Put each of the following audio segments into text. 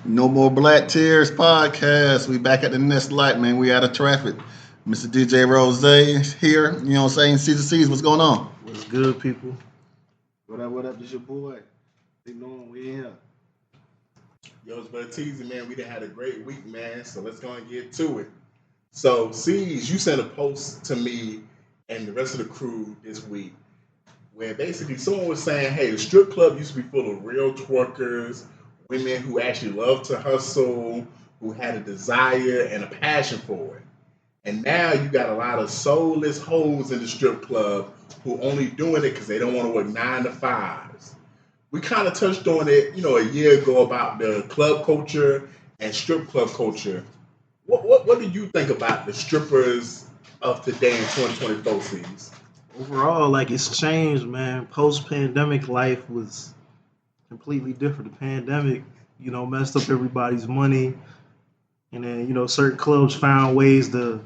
No more Black Tears podcast. We back at the next light, man. We out of traffic. Mr. DJ Rose here. You know what I'm saying? C's and C's, what's going on? What's good, people? What up, what up? This your boy. Big Norm, we in here. Yo, it's Bud Teasy, man. We done had a great week, man. So let's go and get to it. So, C's, you sent a post to me and the rest of the crew this week where basically someone was saying, hey, the strip club used to be full of real twerkers, women who actually love to hustle, who had a desire and a passion for it. And now you got a lot of soulless hoes in the strip club who only doing it because they don't want to work 9 to 5s. We kind of touched on it, a year ago about the club culture and strip club culture. What do you think about the strippers of today in 2024, C's? Overall, it's changed, man. Post-pandemic life was completely different. The pandemic, messed up everybody's money. And then, certain clubs found ways to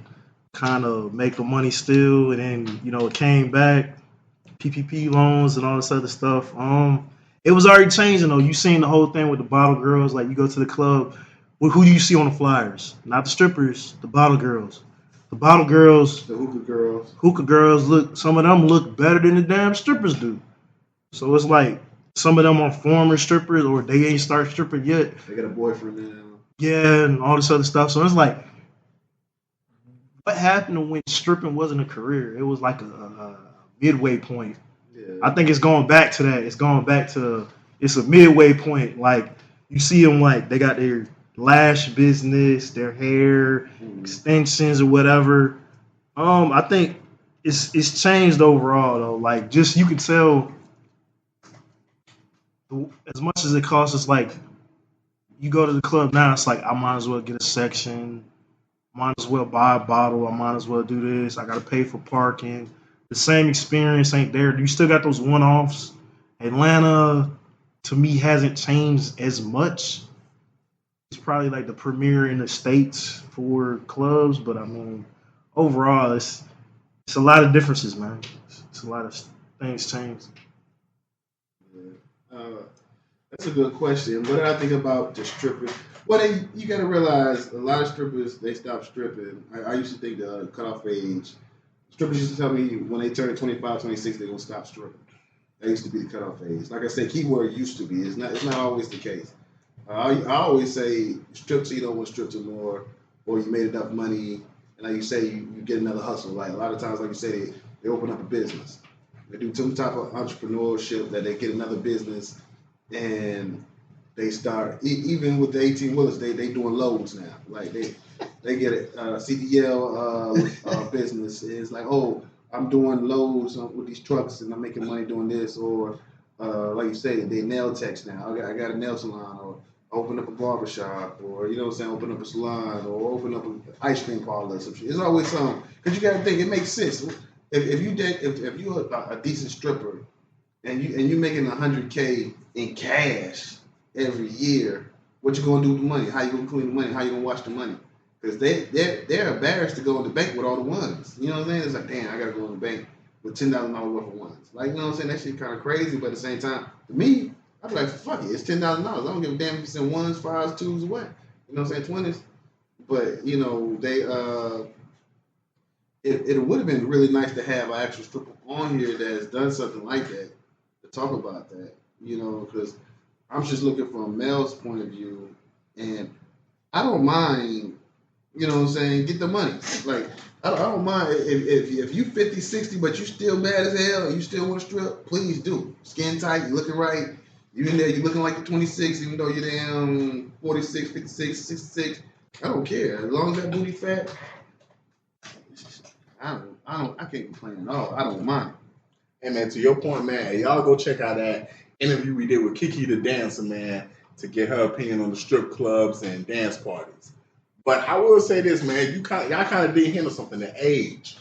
kind of make the money still. And then, it came back, PPP loans and all this other stuff. It was already changing, though. You seen the whole thing with the bottle girls. Like, you go to the club, who do you see on the flyers? Not the strippers, the bottle girls. The bottle girls, The hookah girls. hookah girls, some of them look better than the damn strippers do. So it's like some of them are former strippers or they ain't start stripping yet. They got a boyfriend now. Yeah, and all this other stuff. So it's like, what happened when stripping wasn't a career? It was like a midway point. Yeah. I think it's going back to that. It's a midway point. Like, you see them, they got their lash business, their hair, extensions or whatever. I think it's changed overall, though. Just you can tell as much as it costs, it's like you go to the club now, it's like I might as well get a section, might as well buy a bottle, I might as well do this, I gotta pay for parking. The same experience ain't there. You still got those one-offs. Atlanta, to me, hasn't changed as much. It's probably the premier in the States for clubs, but I mean, overall, it's a lot of differences, man. It's a lot of things changed. Yeah. That's a good question. What did I think about the strippers? Well, you got to realize a lot of strippers, they stop stripping. I used to think the cutoff age, strippers used to tell me when they turn 25, 26, they're going to stop stripping. That used to be the cutoff age. Like I said, keyword used to be. It's not always the case. I always say strip till you don't want to strip till more, or you made enough money, and like you say, you get another hustle. Like a lot of times, like you say, they open up a business. They do some type of entrepreneurship that they get another business, and they start, even with the 18 wheelers, they doing loads now. Like they get a CDL business. It's like, oh, I'm doing loads with these trucks, and I'm making money doing this, or like you say, they nail techs now. I got a nail salon, or open up a barbershop, or open up a salon, or open up an ice cream parlor. Or some shit. It's always something, because you got to think it makes sense. If you're a decent stripper, and you making $100K in cash every year, what you gonna do with the money? How you gonna clean the money? How you gonna wash the money? Because they're embarrassed to go in the bank with all the ones. You know what I'm saying? It's like, damn, I gotta go in the bank with $10,000 worth of ones. Like, you know what I'm saying? That shit kind of crazy, but at the same time, to me, I'd be like, fuck it, it's $10,000. I don't give a damn if you send ones, fives, twos, or what. You know what I'm saying? 20s. But, they, it would have been really nice to have an actual stripper on here that has done something like that, to talk about that, because I'm just looking from a male's point of view, and I don't mind, get the money. Like, I don't mind if you 50, 60, but you still mad as hell and you still want to strip, please do. Skin tight, you looking right. You in there, you looking like you're 26, even though you're damn 46, 56, 66. I don't care. As long as that booty fat, I can't complain at all. I don't mind. Hey, man, to your point, man, y'all go check out that interview we did with Kiki the Dancer, man, to get her opinion on the strip clubs and dance parties. But I will say this, man, y'all kind of did handle something, the age.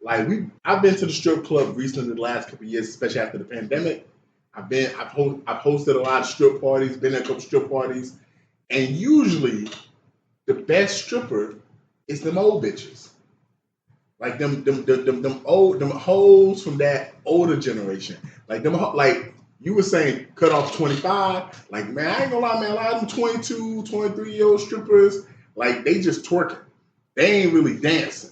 Like, I've been to the strip club recently the last couple of years, especially after the pandemic. I've hosted a lot of strip parties, been at a couple strip parties, and usually the best stripper is them old bitches. Like them hoes from that older generation. Like them, like You were saying cut off 25. Like, man, I ain't gonna lie, man. A lot of them 22, 23-year-old strippers, like, they just twerking. They ain't really dancing.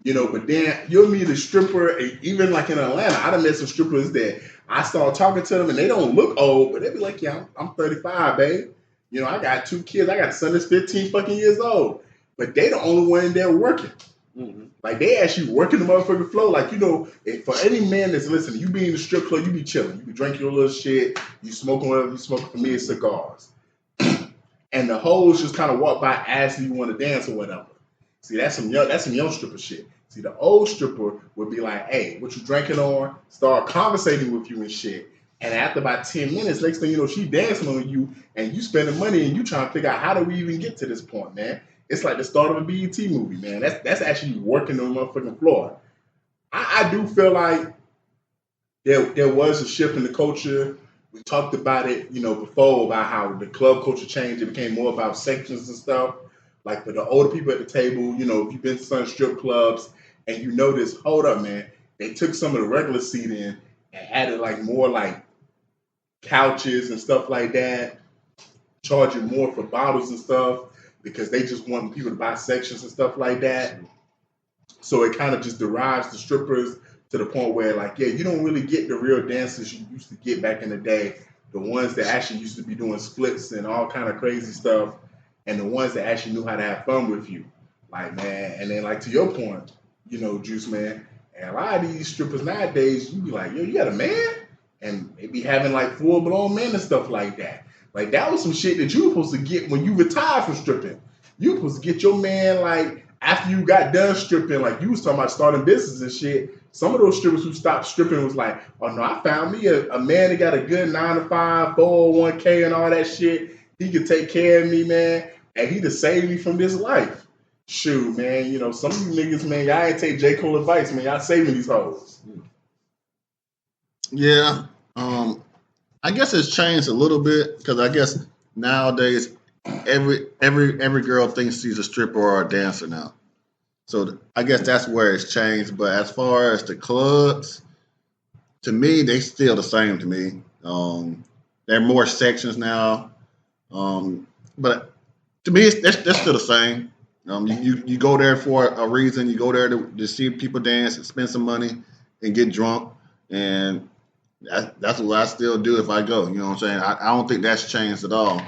You know, but then you'll meet a stripper, and even like in Atlanta, I done met some strippers that I started talking to them, and they don't look old, but they be like, yeah, I'm 35, babe. You know, I got 2 kids. I got a son that's 15 fucking years old. But they the only one in there working. Like, they actually working the motherfucking flow. Like, you know, for any man that's listening, you be in the strip club, you be chilling. You be drinking your little shit. You smoking whatever you smoking. For me, it's cigars. And the hoes just kind of walk by asking you want to dance or whatever. See, that's some young stripper shit. See, the old stripper would be like, hey, what you drinking on? Start conversating with you and shit. And after about 10 minutes, next thing you know, she dancing on you and you spending money and you trying to figure out how do we even get to this point, man? It's like the start of a BET movie, man. That's actually working on the motherfucking floor. I do feel like there was a shift in the culture. We talked about it, you know, before about how the club culture changed. It became more about sections and stuff. Like for the older people at the table, you know, if you've been to some strip clubs and you notice, hold up, man, they took some of the regular seating and added like more like couches and stuff like that, charging more for bottles and stuff because they just want people to buy sections and stuff like that. So it kind of just derives the strippers to the point where, like, yeah, you don't really get the real dancers you used to get back in the day, the ones that actually used to be doing splits and all kind of crazy stuff, and the ones that actually knew how to have fun with you. Like, man, and then, like, to your point, you know, Juice, man, and a lot of these strippers nowadays, you be like, yo, you got a man? And they be having, like, full-blown men and stuff like that. Like, that was some shit that you were supposed to get when you retired from stripping. You were supposed to get your man, like, after you got done stripping, like, you was talking about starting business and shit. Some of those strippers who stopped stripping was like, oh, no, I found me a man that got a good 9-to-5, 401k and all that shit. He could take care of me, man, and he just saved me from this life. Shoot, man, you know, some of you niggas, man, y'all ain't take J. Cole advice, man. Y'all saving these hoes. Yeah. I guess it's changed a little bit because I guess nowadays every girl thinks she's a stripper or a dancer now. So I guess that's where it's changed. But as far as the clubs, to me, they still the same to me. There are more sections now. But to me, they're still the same. You go there for a reason. You go there to see people dance and spend some money and get drunk. And that's what I still do if I go. You know what I'm saying? I don't think that's changed at all.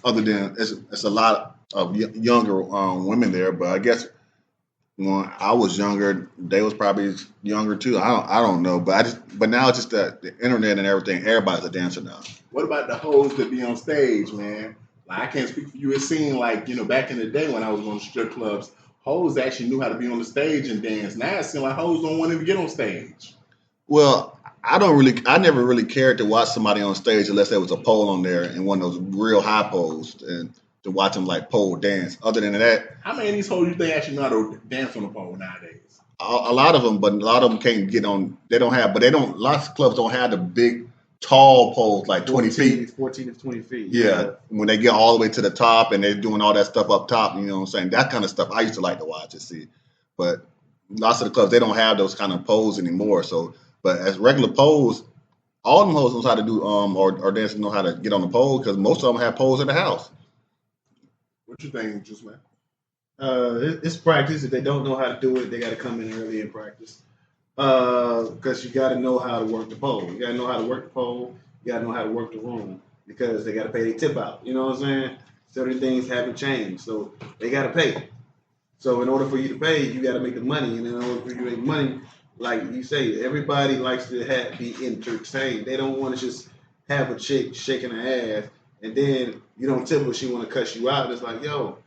Other than it's a lot of younger women there. But I guess when I was younger, they was probably younger too. I don't know. But now it's just the internet and everything. Everybody's a dancer now. What about the hoes that be on stage, man? Like, I can't speak for you. It seemed like, you know, back in the day when I was going to strip clubs, hoes actually knew how to be on the stage and dance. Now it seems like hoes don't want to get on stage. Well, I never really cared to watch somebody on stage unless there was a pole on there and one of those real high poles and to watch them like pole dance. Other than that, how many of these hoes you think actually know how to dance on the pole nowadays? A lot of them, but a lot of them can't get on. They don't have, but they don't. Lots of clubs don't have the big, tall poles like 20 feet. 14 to 20 feet. Yeah, when they get all the way to the top and they're doing all that stuff up top, you know what I'm saying? That kind of stuff I used to like to watch and see. But lots of the clubs, they don't have those kind of poles anymore. So, but as regular poles, all them hoes knows how to do or dancers know how to get on the pole because most of them have poles in the house. What you think, Juice Man? It's practice. If they don't know how to do it, they got to come in early and practice. Because you got to know how to work the pole. You got to know how to work the pole. You got to know how to work the room because they got to pay their tip out. You know what I'm saying? Certain things haven't changed, so they got to pay. So in order for you to pay, you got to make the money. And in order for you to make money, like you say, everybody likes to be entertained. They don't want to just have a chick shaking her ass and then you don't tip her, she want to cuss you out. It's like, yo,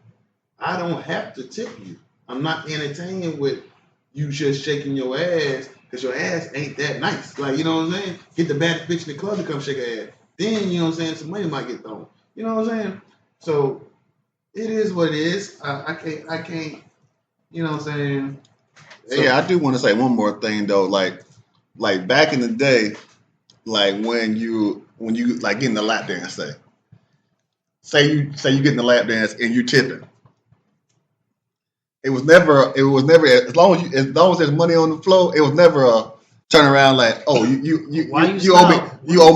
I don't have to tip you. I'm not entertained with you just shaking your ass because your ass ain't that nice. Like, you know what I'm saying? Get the baddest bitch in the club to come shake her ass. Then, you know what I'm saying, some money might get thrown. You know what I'm saying? So it is what it is. I can't, you know what I'm saying? So, yeah, I do want to say one more thing though. Like back in the day, like when you like getting the lap dance, say you getting the lap dance and you tipping. It was never as long as there's money on the floor, it was never turn around like, oh, you Why you owe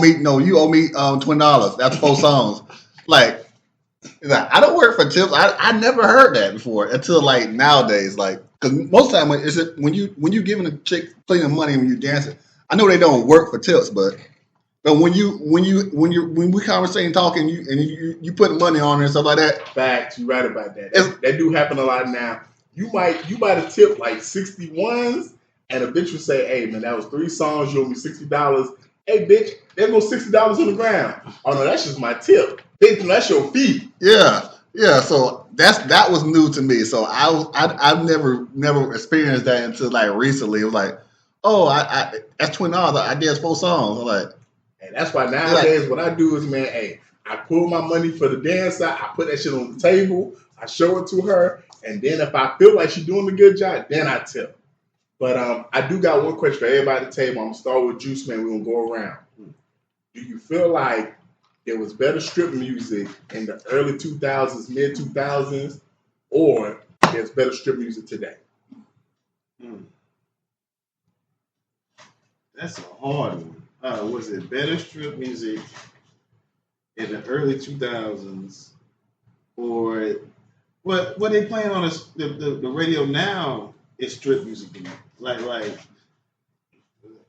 me $20. That's 4 songs. Like I don't work for tips. I never heard that before until like nowadays. Like because most of the time when you giving a chick plenty of money when you dancing, I know they don't work for tips, but when we conversating talking you putting money on her and stuff like that. Facts, you right about that. That do happen a lot now. You might have tipped like 61s, and a bitch would say, "Hey man, that was 3 songs. You owe me $60. Hey bitch, there goes $60 on the ground. Oh no, that's just my tip. Bitch, that's your fee." Yeah. So that was new to me. So I've never experienced that until like recently. It was like, oh, I that's $20. I did 4 songs. I'm like, and that's why nowadays what I do is, man, hey, I pull my money for the dancer. I put that shit on the table. I show it to her, and then if I feel like she's doing a good job, then I tip. But I do got one question for everybody at the table. I'm gonna start with Juice Man. We're gonna go around. Do you feel like there was better strip music in the early 2000s, mid 2000s, or there's better strip music today? That's a hard one. Was it better strip music in the early 2000s, or what they playing on the radio now is strip music to me? Like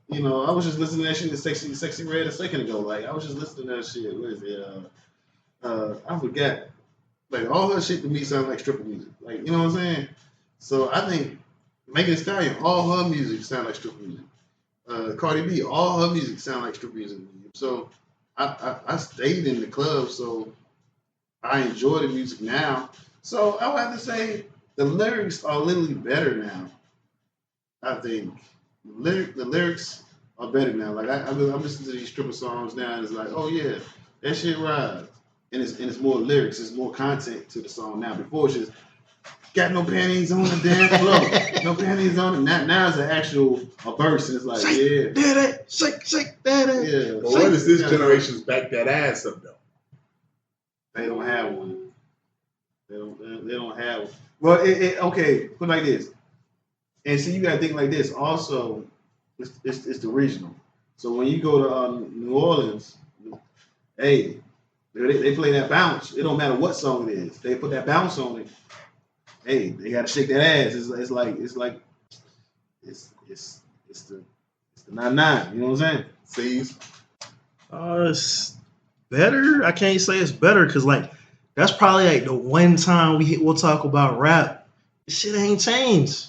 you know, I was just listening to that shit in Sexy Red a second ago. Like I was just listening to that shit. What is it? I forgot. Like all her shit to me sounds like stripper music. Like you know what I'm saying? So I think Megan Thee Stallion, all her music sound like stripper music. Cardi B, all her music sound like strip music. So I stayed in the club, so I enjoy the music now. So I would have to say the lyrics are literally better now. I think the lyrics are better now. Like I'm listening to these stripper songs now, and it's like, oh yeah, that shit rides. And it's more lyrics, it's more content to the song now. Before it's just got no panties on the dance floor. No panties on it. Now it's an actual verse, and it's like, shake, yeah. Daddy, shake, daddy. Yeah. But what is this generation's back that ass up, though? They don't have one. They don't have one. Well, okay, put it like this. And see, you got to think like this. Also, it's the regional. So when you go to New Orleans, hey, they play that bounce. It don't matter what song it is. They put that bounce on it. Hey, they gotta shake that ass. It's the 9-9. You know what I'm saying? See, It's better. I can't say it's better because like that's probably like the one time we'll talk about rap. This shit ain't changed.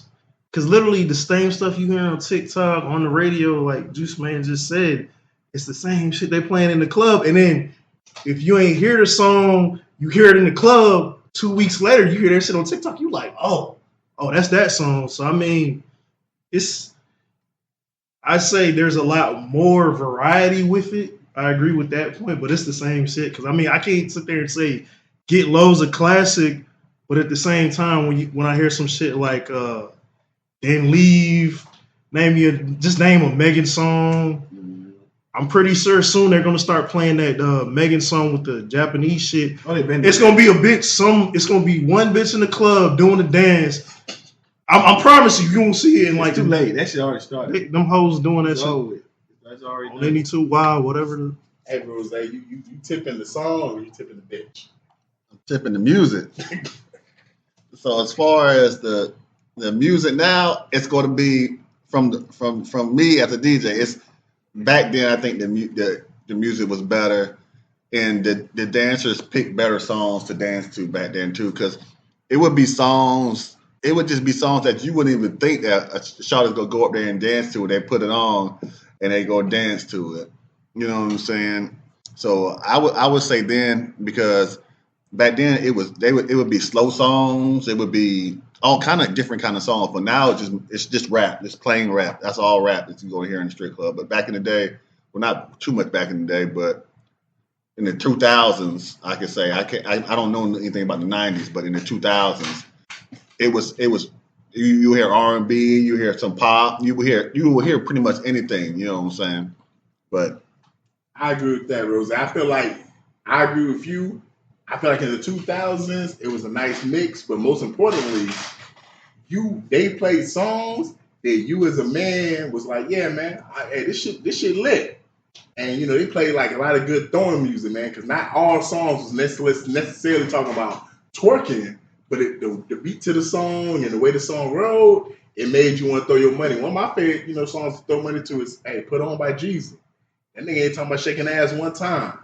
Cause literally the same stuff you hear on TikTok, on the radio, like Juice Man just said, it's the same shit they playing in the club. And then if you ain't hear the song, you hear it in the club. 2 weeks later, you hear that shit on TikTok. You like, oh, that's that song. So I mean, I say there's a lot more variety with it. I agree with that point, but it's the same shit. Because I mean, I can't sit there and say Get Low's a classic, but at the same time, when I hear some shit like Then Leave, name a Megan song. I'm pretty sure soon they're gonna start playing that Megan song with the Japanese shit. Oh, it's gonna be a bitch. It's gonna be one bitch in the club doing the dance. I promise you won't see it in like too late. That shit already started. Them hoes doing that shit. That's already on any 2 Wild, whatever. Hey, Rose, you tipping the song or you tipping the bitch? I'm tipping the music. So as far as the music now, it's going to be from me as a DJ. It's back then. I think the music was better, and the dancers picked better songs to dance to back then too. Because it would be songs. It would just be songs that you wouldn't even think that a shot is gonna go up there and dance to. They put it on and they go dance to it. You know what I'm saying? So I would say then, because back then it would be slow songs. It would be all kind of different kind of songs. But now it's just rap. It's plain rap. That's all rap that you go hear in the strip club. But back in the day, well, not too much back in the day, but in the 2000s, I could say I don't know anything about the 90s, but in the 2000s, it was you hear R&B, you hear some pop, you will hear pretty much anything. You know what I'm saying? But I agree with that, Rose. I feel like I agree with you. I feel like in the 2000s, it was a nice mix, but most importantly, they played songs that you as a man was like, yeah, man, hey, this shit lit. And they played like a lot of good throwing music, man, because not all songs was necessarily talking about twerking, but the beat to the song and the way the song rolled, it made you want to throw your money. One of my favorite, songs to throw money to is, hey, Put On by Jesus. That nigga ain't talking about shaking ass one time.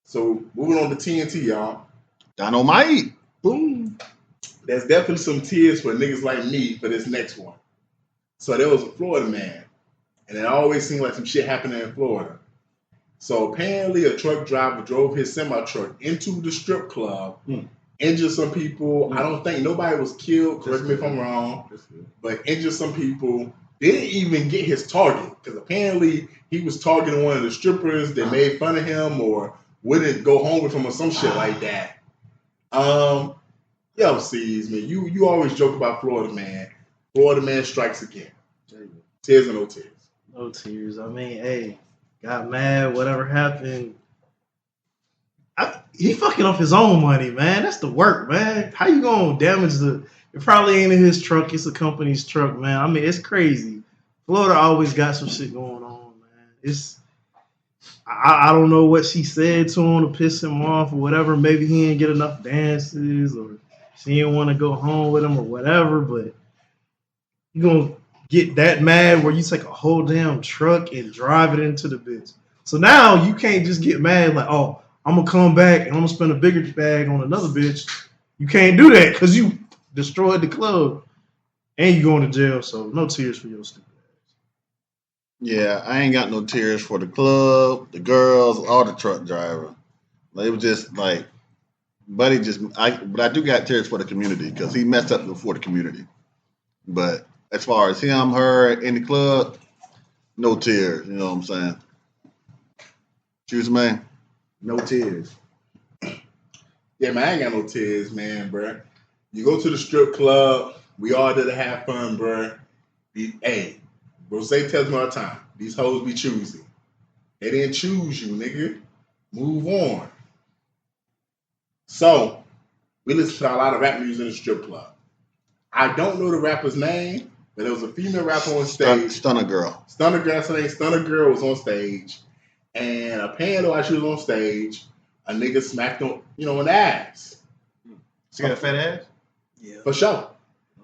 So moving on to TNT, y'all. Dynamite. Boom. There's definitely some tears for niggas like me for this next one. So there was a Florida man, and it always seemed like some shit happening in Florida. So apparently a truck driver drove his semi-truck into the strip club, injured some people. I don't think nobody was killed, correct me if I'm wrong, but injured some people. Didn't even get his target, because apparently he was targeting one of the strippers that made fun of him or wouldn't go home with him or some shit like that. Yo, C's, man, you always joke about Florida man. Florida man strikes again. Tears or no tears? No tears. I mean, hey, got mad, whatever happened. He fucking off his own money, man. That's the work, man. How you gonna damage it probably ain't in his truck, it's a company's truck, man. I mean, it's crazy. Florida always got some shit going on, man. I don't know what she said to him to piss him off or whatever. Maybe he didn't get enough dances or she didn't want to go home with him or whatever, but you gonna get that mad where you take a whole damn truck and drive it into the bitch. So now you can't just get mad like, oh, I'm gonna come back and I'm gonna spend a bigger bag on another bitch. You can't do that because you destroyed the club and you going to jail. So no tears for your stupid ass. Yeah, I ain't got no tears for the club, the girls, or the truck driver. It was just like, buddy, but I do got tears for the community because he messed up before the community. But as far as him, her in the club, no tears. You know what I'm saying? Choose man. No tears. Yeah, man, I ain't got no tears, man, bro. You go to the strip club, we all there to have fun, bro. Hey, Rose tells me all the time, these hoes be choosy. They didn't choose you, nigga. Move on. So, we listen to a lot of rap music in the strip club. I don't know the rapper's name, but there was a female rapper on stage. Stunna Girl. Stunna Girl, Stunna Girl was on stage. And apparently while she was on stage, a nigga smacked on, on the ass. She got a fat ass? Yeah. For sure.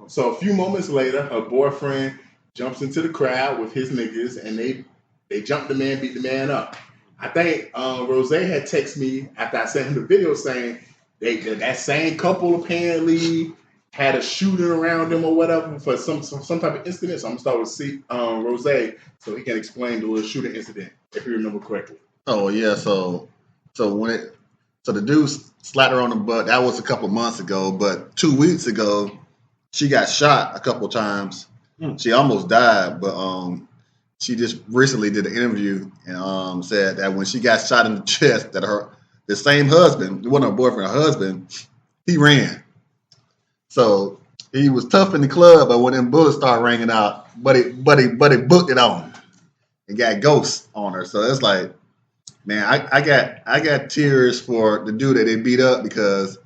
So a few moments later, her boyfriend jumps into the crowd with his niggas, and they jump the man, beat the man up. I think Rose had texted me after I sent him the video saying that same couple apparently had a shooting around them or whatever for some type of incident. So I'm gonna start with Rose so he can explain the little shooting incident if you remember correctly. Oh yeah, so the dude slapped her on the butt. That was a couple months ago, but 2 weeks ago, she got shot a couple times. She almost died, but she just recently did an interview and said that when she got shot in the chest, that the same husband, it wasn't her boyfriend, her husband, he ran. So he was tough in the club, but when them bullets started ringing out, but he booked it on and got ghosts on her. So it's like, man, I got tears for the dude that they beat up because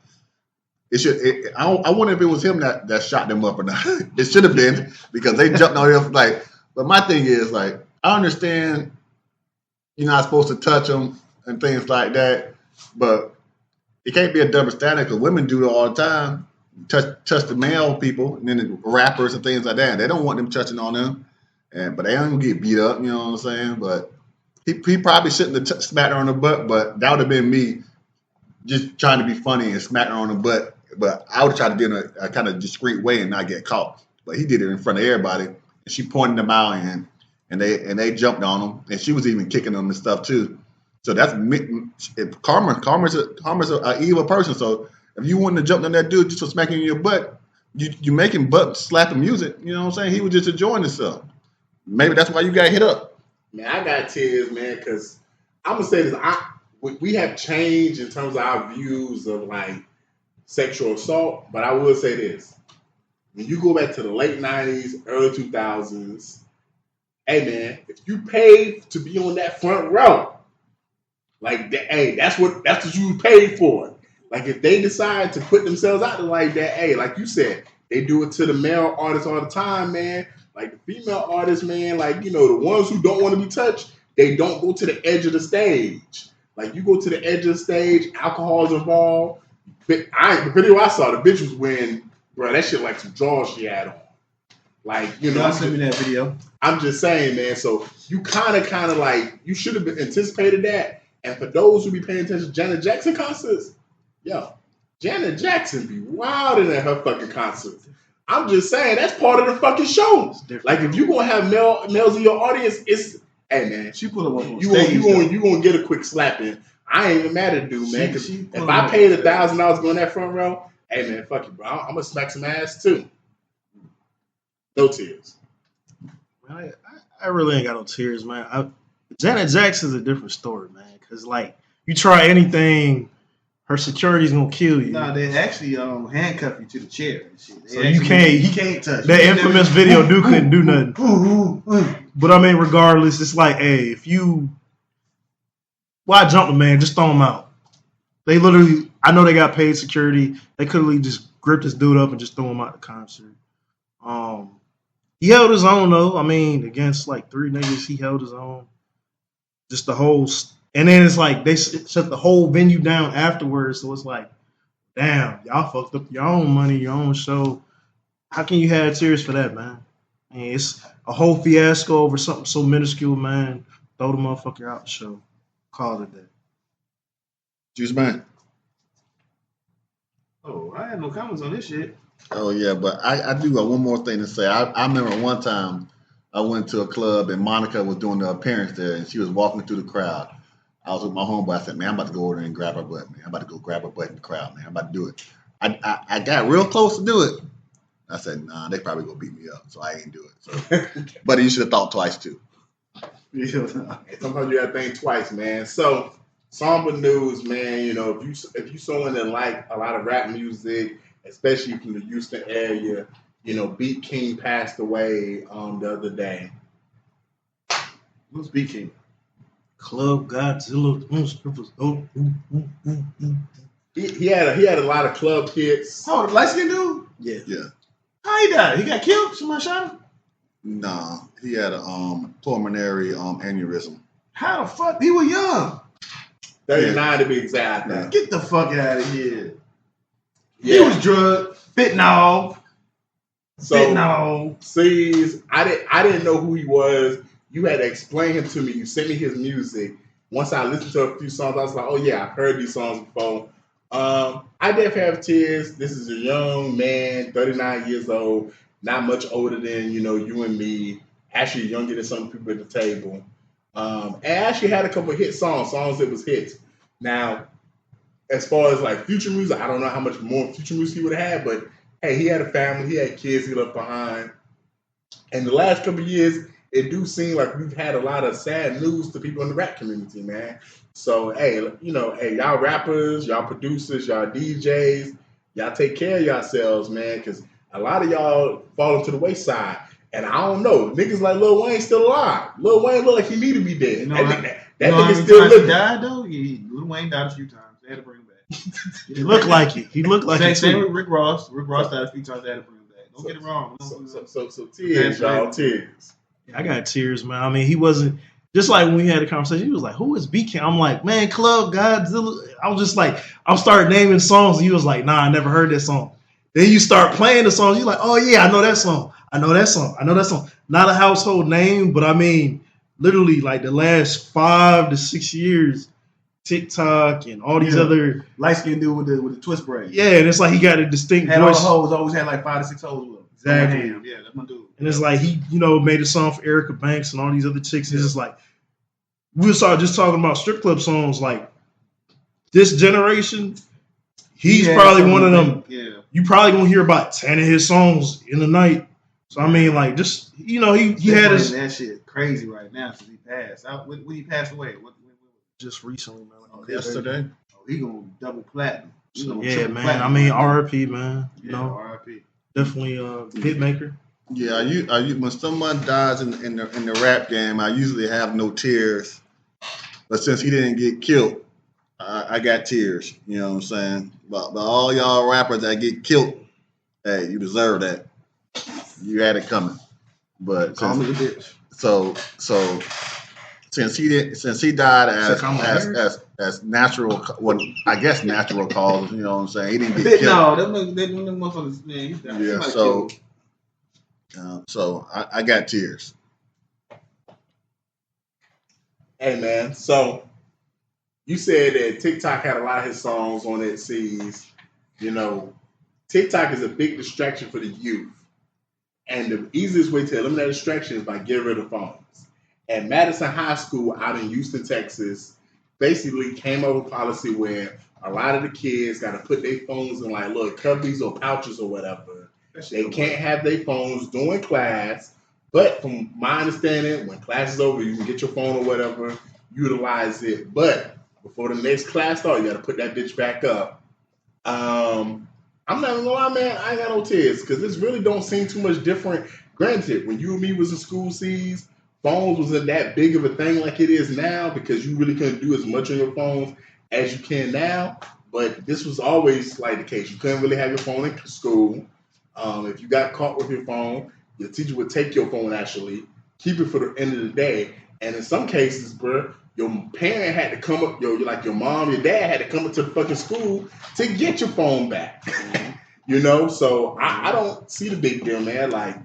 I wonder if it was him that shot them up or not. It should have been because they jumped on him like. But my thing is like, I understand you're not supposed to touch them and things like that, but it can't be a double standard because women do it all the time. Touch the male people and then the rappers and things like that. They don't want them touching on them, but they don't get beat up. You know what I'm saying? But he probably shouldn't have smacked her on the butt, but that would have been me just trying to be funny and smack her on the butt. But I would try to do it in a kind of discreet way and not get caught. But he did it in front of everybody, and she pointed them out, and they jumped on him, and she was even kicking them and stuff too. So that's karma's an evil person. So if you wanted to jump on that dude just for smacking you in your butt, you making butt slapping music. You know what I'm saying? He was just enjoying himself. Maybe that's why you got hit up. Man, I got tears, man, because I'm gonna say this: we have changed in terms of our views of like sexual assault, but I will say this: when you go back to the late '90s, early 2000s, hey man, if you paid to be on that front row, like that, hey, that's what you paid for. Like if they decide to put themselves out there like that, hey, like you said, They do it to the male artists all the time, man. Like the female artists, man, like, you know, the ones who don't want to be touched, they don't go to the edge of the stage. Like, you go to the edge of the stage, alcohol's involved. The video I saw, the bitch was wearing, bro, that shit like some drawers she had on. Like, you know, send me that video. I'm just saying, man. So you kind of like, you should have anticipated that. And for those who be paying attention to Janet Jackson concerts, yo, Janet Jackson be wilding at her fucking concerts. I'm just saying, that's part of the fucking show. Like, if you gonna have males in your audience, it's, hey man, she put them up on you stage. You gonna get a quick slap in. I ain't even mad at the dude, man. Because if I paid $1,000 going that front row, hey man, fuck you, bro. I'm gonna smack some ass too. No tears. I really ain't got no tears, man. Janet Jackson's a different story, man. Because, like, you try anything, her security's going to kill you. No, they actually handcuff you to the chair and shit. So he can't touch. That infamous video, dude couldn't do nothing. But, I mean, regardless, it's like, hey, why jump the man? Just throw him out. They literally, I know they got paid security. They could have just gripped this dude up and just throw him out the concert. He held his own though. I mean, against like 3 niggas, he held his own. Just the whole, and then it's like they shut the whole venue down afterwards. So it's like, damn, y'all fucked up your own money, your own show. How can you have tears for that, man? I mean, it's a whole fiasco over something so minuscule, man. Throw the motherfucker out the show. Call it a day. Juice man. Oh, I had no comments on this shit. Oh yeah, but I do got one more thing to say. I remember one time I went to a club and Monica was doing the appearance there, and she was walking through the crowd. I was with my homeboy. I said, "Man, I'm about to go over there and grab her butt, man. I'm about to go grab her butt in the crowd, man. I'm about to do it." I got real close to do it. I said, "Nah, they probably gonna beat me up, so I ain't do it." So, but you should have thought twice too. Sometimes you gotta think twice, man. So, somber news, man. You know, if you someone that like a lot of rap music, especially from the Houston area, you know, Beat King passed away the other day. Who's Beat King? Club Godzilla. He had a lot of club hits. Oh, the light skinned dude? Yeah. How he died? He got killed? Somebody shot him? Nah, he had a pulmonary aneurysm. How the fuck? He was young. 39 to be exact. Yeah. Get the fuck out of here. Yeah. He was drugged, fentanyl. So, see, I didn't know who he was. You had to explain him to me. You sent me his music. Once I listened to a few songs, I was like, oh yeah, I've heard these songs before. I definitely have tears. This is a young man, 39 years old, not much older than, you know, you and me, actually younger than some people at the table. And actually had a couple of hit songs that was hits. Now, as far as like future music, I don't know how much more future music he would have had, but hey, he had a family, he had kids he left behind. And the last couple of years, it do seem like we've had a lot of sad news to people in the rap community, man. So, hey, you know, hey, y'all rappers, y'all producers, y'all DJs, y'all take care of yourselves, man, because a lot of y'all fall to the wayside. And I don't know, niggas like Lil Wayne still alive. Lil Wayne look like he need to be dead. You know, that nigga still living. He died, though? Lil Wayne died a few times. They had to bring him back. He looked like it. He looked like it. Same with Rick Ross. Rick Ross died a few times. They had to bring him back. Don't get it wrong. So tears, y'all, tears. I got tears, man. I mean, he wasn't, just like when we had a conversation, he was like, who is BK? I'm like, man, Club Godzilla. I was just like, I'm starting naming songs, and he was like, nah, I never heard that song. Then you start playing the songs, you're like, oh yeah, I know that song. I know that song. Not a household name, but I mean, literally like the last 5 to 6 years, TikTok and all these other light skinned dude with the twist braid. Yeah, and it's like he got a distinct had voice. all the hoes, always had like 5 to 6 hoes with him. Exactly. Yeah, that's my dude. And it's like he, you know, made a song for Erica Banks and all these other chicks. It's just like we were just talking about strip club songs. Like this generation, he's probably one of them. Yeah, you probably gonna hear about 10 of his songs in the night. So I mean, like, just he had his that shit crazy right now since he passed. When he passed away, what just recently, man. Like Yesterday. Oh, he gonna double platinum. Yeah, man. I mean, R.I.P. man. You know, R.I.P. Definitely hit maker. Yeah, I when someone dies in the rap game, I usually have no tears. But since he didn't get killed, I got tears. You know what I'm saying? But all y'all rappers that get killed, hey, you deserve that. You had it coming. But Call me a bitch. so since he died as natural, well, I guess natural causes, you know what I'm saying? He didn't get killed. No, them motherfuckers, man. He died. Yeah, so I got tears. Hey man, so you said that TikTok had a lot of his songs on it. Sees, you know, TikTok is a big distraction for the youth. And the easiest way to eliminate distraction is by getting rid of phones. At Madison High School out in Houston, Texas, basically came up with a policy where a lot of the kids got to put their phones in like little cubbies or pouches or whatever. They can't have their phones during class. But from my understanding, when class is over, you can get your phone or whatever, utilize it. But before the next class starts, you got to put that bitch back up. I'm not even gonna lie, man. I ain't got no tears because this really don't seem too much different. Granted, when you and me was in school, sees phones wasn't that big of a thing like it is now because you really couldn't do as much on your phones as you can now. But this was always like the case. You couldn't really have your phone in school. If you got caught with your phone, your teacher would take your phone actually, keep it for the end of the day. And in some cases, bro, your parent had to come up, your mom, your dad had to come up to the fucking school to get your phone back. You know, so I don't see the big deal, man. Like,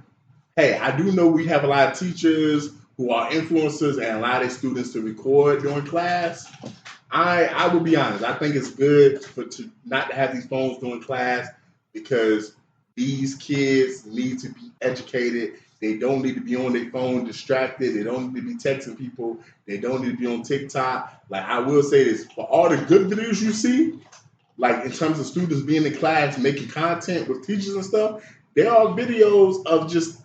hey, I do know we have a lot of teachers who are influencers and allow their students to record during class. I will be honest. I think it's good to not to have these phones during class because these kids need to be educated. They don't need to be on their phone distracted. They don't need to be texting people. They don't need to be on TikTok. Like, I will say this, for all the good videos you see, like in terms of students being in class, making content with teachers and stuff, there are videos of just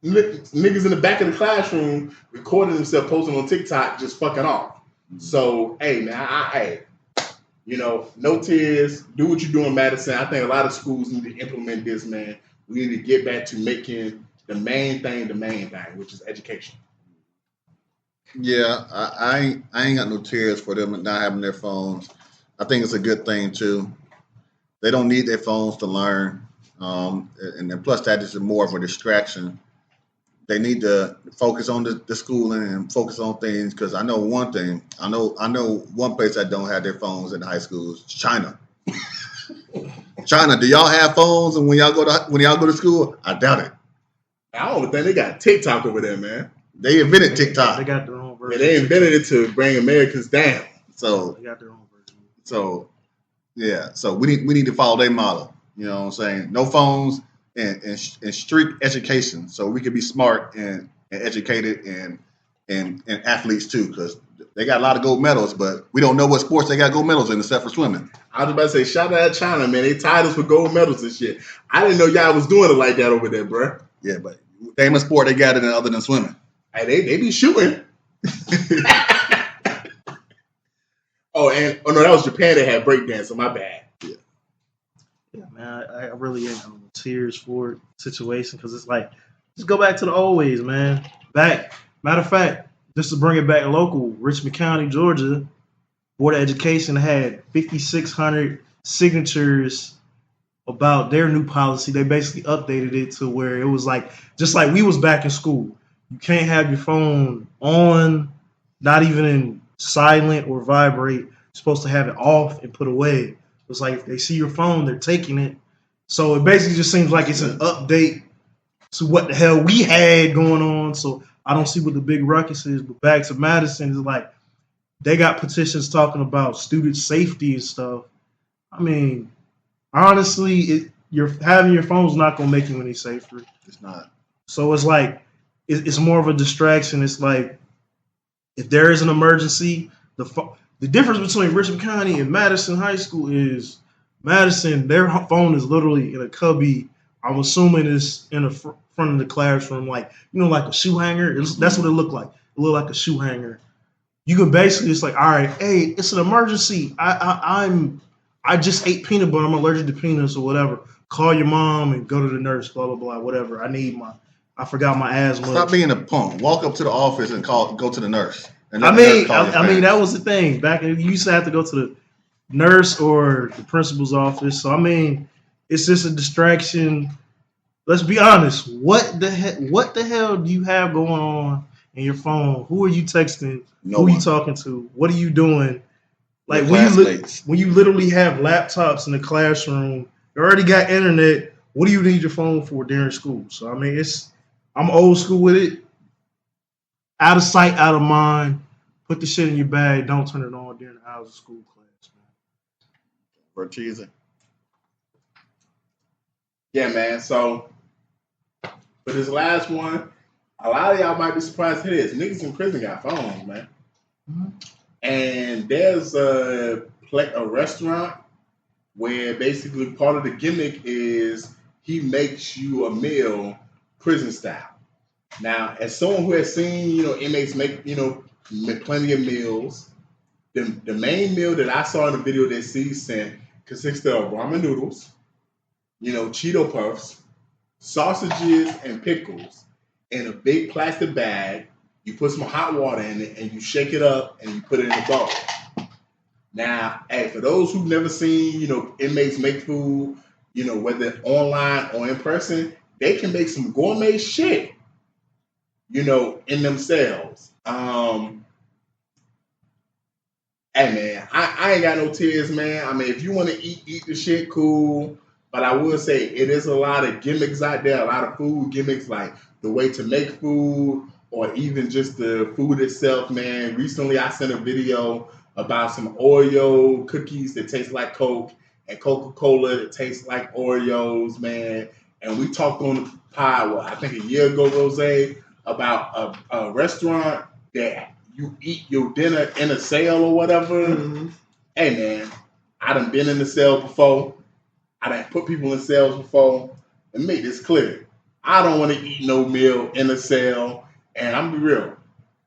niggas in the back of the classroom recording themselves, posting on TikTok, just fucking off. So, hey, man, no tears. Do what you're doing, Madison. I think a lot of schools need to implement this, man. We need to get back to making the main thing, which is education. Yeah, I ain't got no tears for them not having their phones. I think it's a good thing too. They don't need their phones to learn, and then plus that is more of a distraction. They need to focus on the schooling and focus on things. Because I know one thing. I know one place that don't have their phones in high schools. China. China, do y'all have phones? And when y'all go to school, I doubt it. I don't think they got TikTok over there, man. They invented TikTok. They got their own version. Yeah, they invented it to bring Americans down. So they got their own version. So yeah, so we need to follow their model. You know what I'm saying? No phones and strict education, so we can be smart and educated and athletes too, because they got a lot of gold medals, but we don't know what sports they got gold medals in except for swimming. I was about to say, shout out to China, man. They tied us with gold medals and shit. I didn't know y'all was doing it like that over there, bro. Yeah, but name a sport they got in other than swimming. Hey, they be shooting. Oh no, that was Japan that had breakdance, so my bad. Yeah, man, I really ain't on tears for it situation because it's like, just go back to the old ways, man. Matter of fact, just to bring it back local, Richmond County, Georgia, Board of Education had 5,600 signatures about their new policy. They basically updated it to where it was like, just like we was back in school. You can't have your phone on, not even in silent or vibrate. You're supposed to have it off and put away. It's like if they see your phone, they're taking it. So it basically just seems like it's an update to what the hell we had going on. So I don't see what the big ruckus is. But back to Madison, is like they got petitions talking about student safety and stuff. I mean, honestly, you're having your phone's not gonna make you any safer. It's not. So it's like it's more of a distraction. It's like if there is an emergency, the difference between Richmond County and Madison High School is Madison, their phone is literally in a cubby. I'm assuming it's in the front of the classroom, like, like a shoe hanger. That's what it looked like. It looked like a shoe hanger. You can basically, it's like, all right, hey, it's an emergency. I just ate peanut butter. I'm allergic to peanuts or whatever. Call your mom and go to the nurse, blah, blah, blah, whatever. I forgot my asthma. Stop being a punk. Walk up to the office and go to the nurse. I mean, that was the thing. Back you used to have to go to the nurse or the principal's office. So I mean, It's just a distraction. Let's be honest. What the hell do you have going on in your phone? Who are you texting? No Who are one. you talking to? What are you doing? Like Your when you literally have laptops in the classroom, you already got internet. What do you need your phone for during school? So I mean, I'm old school with it. Out of sight, out of mind. Put the shit in your bag. Don't turn it on during the hours of school class, man. For cheesing. Yeah, man. So for this last one, a lot of y'all might be surprised to hear this. Niggas in prison got phones, man. Mm-hmm. And there's a restaurant where basically part of the gimmick is he makes you a meal prison style. Now, as someone who has seen, inmates make, plenty of meals, the main meal that I saw in the video that C sent consisted of ramen noodles, Cheeto puffs, sausages, and pickles in a big plastic bag. You put some hot water in it and you shake it up and you put it in a bowl. Now, hey, for those who've never seen, inmates make food, whether online or in person, they can make some gourmet shit, in themselves. Hey, man, I ain't got no tears, man. I mean, if you want to eat the shit, cool. But I will say it is a lot of gimmicks out there, a lot of food gimmicks, like the way to make food or even just the food itself, man. Recently, I sent a video about some Oreo cookies that taste like Coke and Coca-Cola that tastes like Oreos, man. And we talked on the pod, I think a year ago, Rose, about a restaurant that you eat your dinner in a cell or whatever. Mm-hmm. Hey, man, I done been in the cell before. I done put people in cells before. And make this clear. I don't want to eat no meal in a cell. And I'm be real.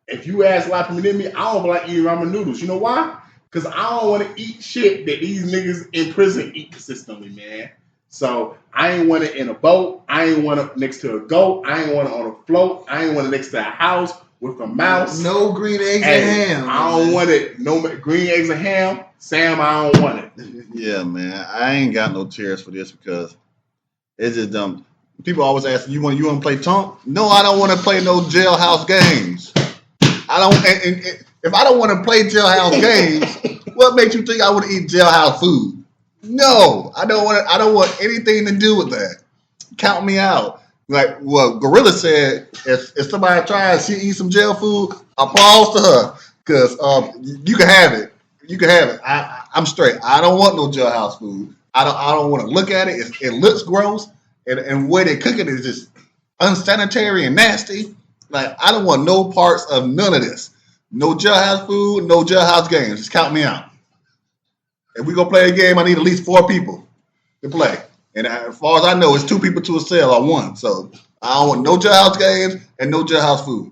If you ask a lot of people near me, I don't like eating ramen noodles. You know why? Because I don't want to eat shit that these niggas in prison eat consistently, man. So I ain't want it in a boat. I ain't want it next to a goat. I ain't want it on a float. I ain't want it next to a house with a mouse. No green eggs and ham. I don't want it. No green eggs and ham. Sam, I don't want it. Yeah, man. I ain't got no tears for this because it's just dumb. People always ask, you want to play Tonk? No, I don't want to play no jailhouse games. I don't. And if I don't want to play jailhouse games, what makes you think I want to eat jailhouse food? No, I don't want. I don't want anything to do with that. Count me out. Like what Gorilla said, if somebody tries to eat some jail food, applause to her because you can have it. You can have it. I'm straight. I don't want no jailhouse food. I don't want to look at it. It looks gross, and the way they cook it is just unsanitary and nasty. Like I don't want no parts of none of this. No jailhouse food, no jailhouse games. Just count me out. If we gonna play a game, I need at least 4 people to play. And as far as I know, it's 2 people to a cell or 1. So I don't want no jailhouse games and no jailhouse food.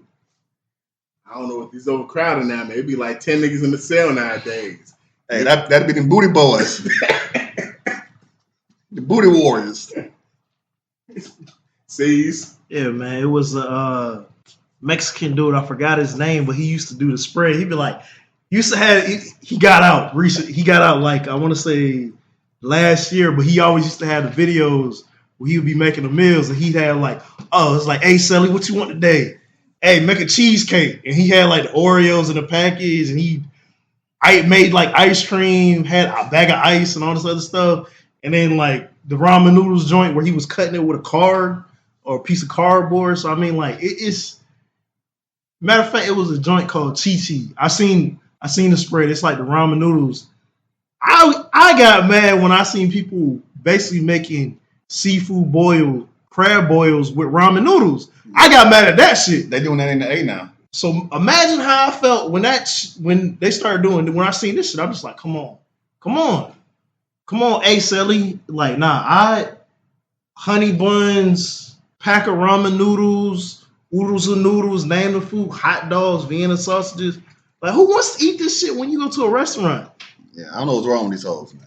I don't know if these overcrowded now, man. It'd be like 10 niggas in the cell nowadays. Hey, that'd be them booty boys. The booty warriors. Sees? Yeah, man. It was a Mexican dude. I forgot his name, but he used to do the spread. He'd be like, he got out recently. He got out like, I want to say last year, but he always used to have the videos where he would be making the meals and he'd have like, oh, it's like, hey, Sally, what you want today? Hey, make a cheesecake. And he had like the Oreos in the package and I made like ice cream, had a bag of ice and all this other stuff. And then like the ramen noodles joint where he was cutting it with a card or a piece of cardboard. So I mean like it's matter of fact, it was a joint called Chi Chi. I seen the spread. It's like the ramen noodles. I got mad when I seen people basically making seafood crab boils with ramen noodles. I got mad at that shit. They doing that in the A now. So imagine how I felt when they started doing it. When I seen this shit, I'm just like, come on, A Sally. Like, nah, honey buns, pack of ramen noodles, oodles of noodles, name the food, hot dogs, Vienna sausages. Like, who wants to eat this shit when you go to a restaurant? Yeah, I don't know what's wrong with these hoes, man.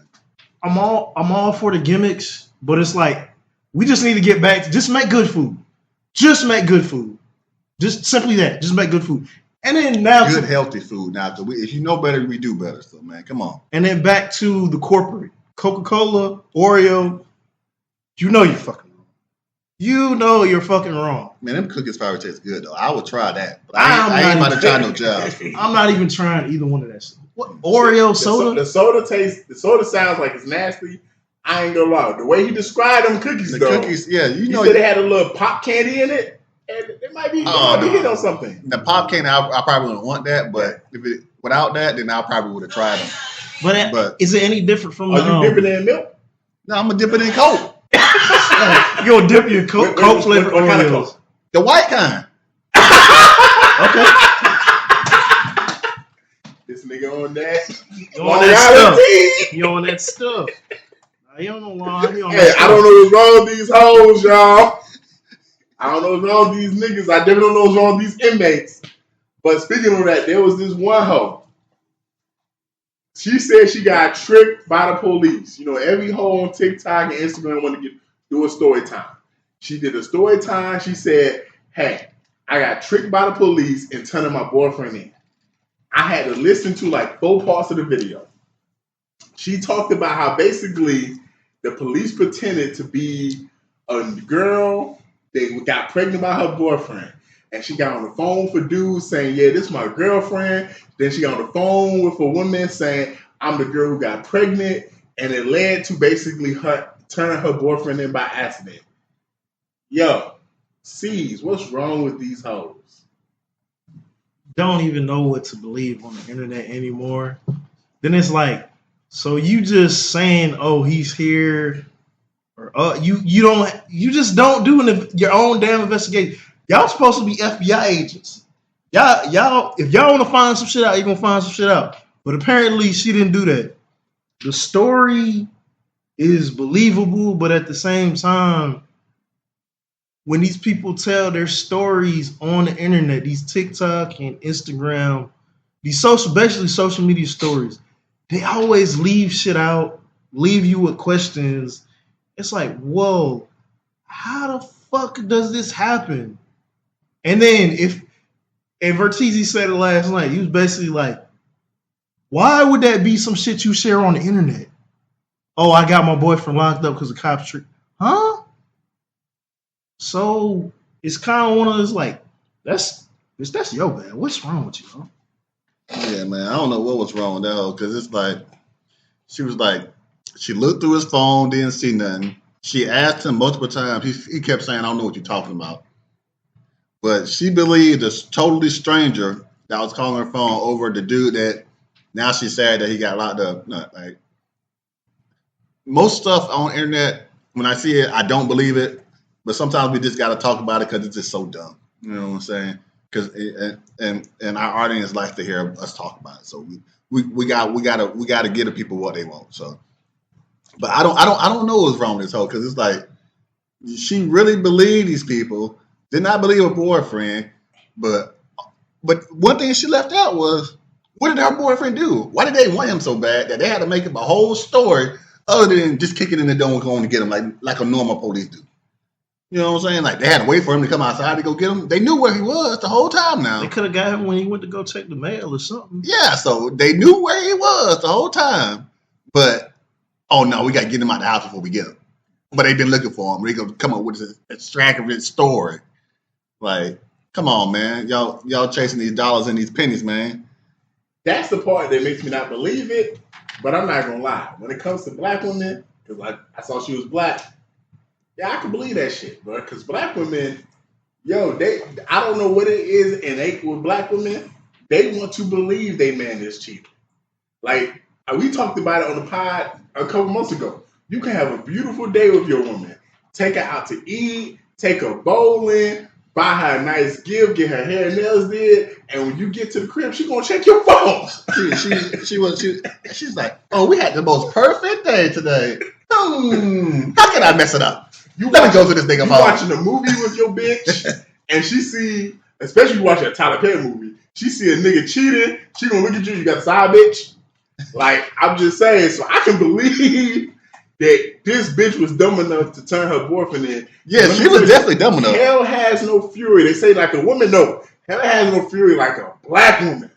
I'm all for the gimmicks, but it's like we just need to get back to just make good food. Just make good food. Just simply that. Just make good food. And then now good healthy food. Now, if you know better, we do better. So, man, come on. And then back to the corporate. Coca-Cola, Oreo, You know you're fucking wrong. You know you're fucking wrong. Man, them cookies probably taste good though. I would try that. But I ain't about to try no gels. I'm not even trying either one of that shit. What Oreo soda? The soda sounds like it's nasty. I ain't gonna lie. The way he described them cookies, cookies, yeah, you know, said they had a little pop candy in it, and it might be hit on something. The pop candy, I probably wouldn't want that, but without that, then I probably would have tried them. But is it any different from? Are you dipping it in milk? No, I'm gonna dip it in Coke. You gonna dip your Coke flavored what kind of Oreos? Coke? The white kind. Okay. This nigga on that. You on that stuff. You on that stuff. You don't know why. Hey, I don't know what's wrong with these hoes, y'all. I don't know what's wrong with these niggas. I definitely don't know what's wrong with these inmates. But speaking of that, there was this one hoe. She said she got tricked by the police. You know, every hoe on TikTok and Instagram want to do a story time. She did a story time. She said, hey, I got tricked by the police and turning my boyfriend in. I had to listen to like 4 parts of the video. She talked about how basically the police pretended to be a girl. They got pregnant by her boyfriend. And she got on the phone for dudes saying, yeah, this is my girlfriend. Then she got on the phone with a woman saying, I'm the girl who got pregnant. And it led to basically her turning her boyfriend in by accident. Yo, C's, what's wrong with these hoes? Don't even know what to believe on the internet anymore. Then it's like, so you just saying, oh, he's here, or you just don't do your own damn investigation. Y'all supposed to be FBI agents. Y'all, if y'all want to find some shit out, you're gonna find some shit out. But apparently she didn't do that. The story is believable, but at the same time, when these people tell their stories on the internet, these TikTok and Instagram, basically social media stories, they always leave shit out, leave you with questions. It's like, whoa, how the fuck does this happen? And then and Vertizi said it last night, he was basically like, why would that be some shit you share on the internet? Oh, I got my boyfriend locked up because the cops tricked. Huh? So it's kind of one of those like, that's your bad. What's wrong with you, huh? Yeah, man. I don't know what was wrong with that hoe because it's like she was like she looked through his phone, didn't see nothing. She asked him multiple times. He kept saying, "I don't know what you're talking about." But she believed a totally stranger that was calling her phone over the dude that now she's sad that he got locked up. No, like most stuff on the internet, when I see it, I don't believe it. But sometimes we just got to talk about it because it's just so dumb. You know what I'm saying? Because and our audience likes to hear us talk about it. So we got to get the people what they want. So, but I don't know what's wrong with this hoe because it's like she really believed these people. Did not believe her boyfriend, but one thing she left out was, what did her boyfriend do? Why did they want him so bad that they had to make up a whole story other than just kicking in the door and going to get him like a normal police do? You know what I'm saying? Like they had to wait for him to come outside to go get him. They knew where he was the whole time now. They could have got him when he went to go check the mail or something. Yeah, so they knew where he was the whole time. But, oh no, we got to get him out of the house before we get him. But they've been looking for him. They going to come up with this extravagant story. Like, come on, man. Y'all chasing these dollars and these pennies, man. That's the part that makes me not believe it. But I'm not going to lie. When it comes to black women, because I saw she was black, yeah, I can believe that shit, bro. Because black women, I don't know what it is innate with black women. They want to believe they man is cheating. Like, we talked about it on the pod a couple months ago. You can have a beautiful day with your woman. Take her out to eat, take her bowling, buy her a nice gift, get her hair and nails did, and when you get to the crib, she's gonna check your phone. She's like, oh, we had the most perfect day today. How can I mess it up? Let me go to this nigga phone. You watching a movie with your bitch, and she see, especially you watching a Tyler Perry movie, she see a nigga cheating, she gonna look at you, you got a side bitch. Like, I'm just saying, so I can believe that this bitch was dumb enough to turn her boyfriend in. Yeah, she was definitely dumb enough. Hell has no fury. They say like a woman, no. Hell has no fury like a black woman.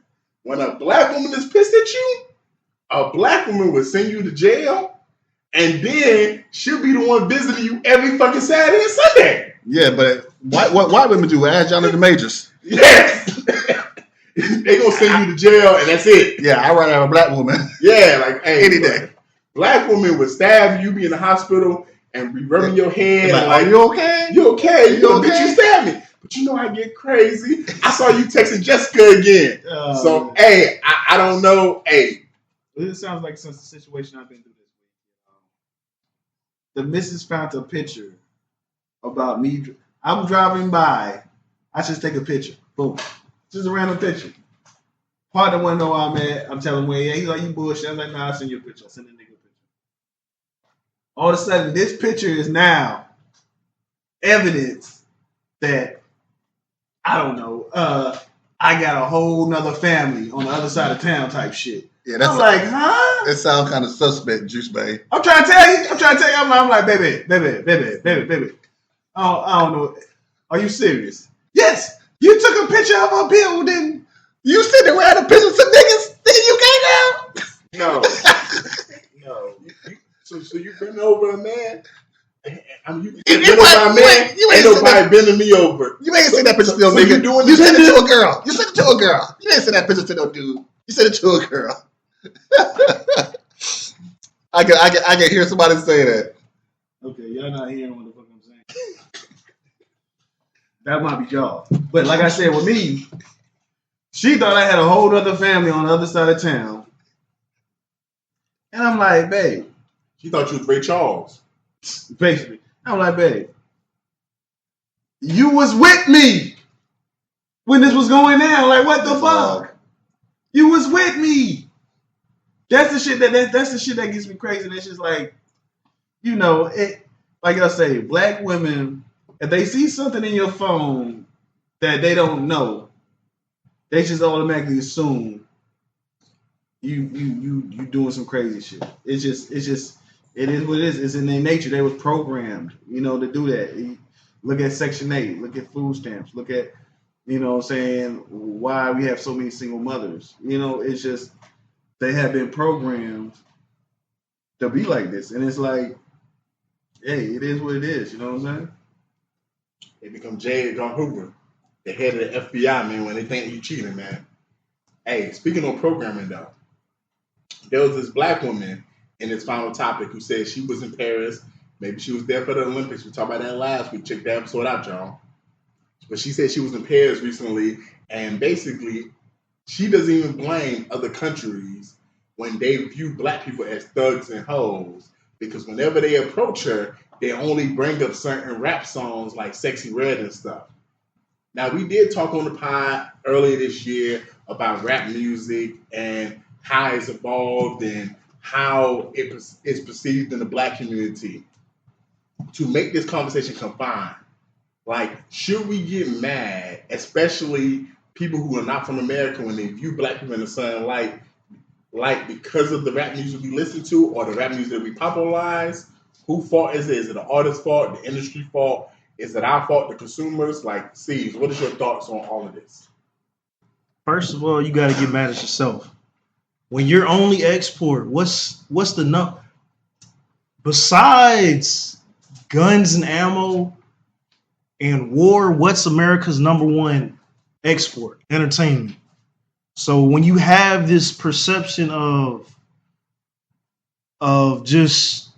When a black woman is pissed at you, a black woman will send you to jail and then she'll be the one visiting you every fucking Saturday and Sunday. Yeah, but white women do. Ask Johnny the Majors. Yes. They gonna send you to jail and that's it. Yeah, I rather have a black woman. Yeah, like hey, any day. Black woman would stab you, be in the hospital, and be rubbing your head. Like, like, are you okay? You okay? You okay? Bitch, you stabbed me. But you know I get crazy. I saw you texting Jessica again. So, hey, I don't know. Hey. This sounds like some situation I've been through this week. The missus found a picture about me. I'm driving by. I just take a picture. Boom. Just a random picture. Partner want to know where I'm at. I'm telling him where he at. He's like, you bullshit. I'm like, nah, I'll send you a picture. I'll send a nigga a picture. All of a sudden, this picture is now evidence that, I don't know, I got a whole nother family on the other side of town type shit. Yeah, that's I'm like, huh? That sounds kind of suspect, Juice Bay. I'm trying to tell you. I'm like, baby. I don't know. Are you serious? Yes. You took a picture of a building. You sitting around a picture of some niggas? Nigga, you can't now? No. So you been over a man? You ain't nobody bending me over. You ain't send that picture to no nigga. You sent it to a girl. You sent it to a girl. You ain't send that picture to no dude. You sent it to a girl. I can hear somebody say that. Okay, y'all not hearing what the fuck I'm saying. That might be y'all. But like I said, with me, she thought I had a whole other family on the other side of town. And I'm like, babe. She thought you was Ray Charles. Basically. I'm like, babe. You was with me when this was going down. Like, what the fuck? You was with me. That's the shit that's the shit that gets me crazy. It's just like, you know, it. Like I say, black women, if they see something in your phone that they don't know, they just automatically assume you doing some crazy shit. It is what it is. It's in their nature. They was programmed, to do that. Look at Section 8. Look at food stamps. Look at, what I'm saying, why we have so many single mothers. It's just they have been programmed to be like this. And it's like, hey, it is what it is. You know what I'm saying? They become J. Edgar Hoover, the head of the FBI, man, when they think you cheating, man. Hey, speaking of programming, though, there was this black woman in this final topic who said she was in Paris. Maybe she was there for the Olympics. We talked about that last week. Check that episode out, y'all. But she said she was in Paris recently, and basically, she doesn't even blame other countries when they view black people as thugs and hoes, because whenever they approach her, they only bring up certain rap songs like Sexy Red and stuff. Now, we did talk on the pod earlier this year about rap music and how it's evolved and how it is perceived in the black community. To make this conversation confined, like, should we get mad, especially people who are not from America, when they view black people in a certain light, like because of the rap music we listen to or the rap music that we popularize? Whose fault is it? Is it the artist's fault, the industry fault? Is it our fault, the consumers? Like, Steve, what is your thoughts on all of this? First of all, you got to get mad at yourself. When you're only export, what's the number? Besides guns and ammo and war, what's America's number one export? Entertainment. So when you have this perception of just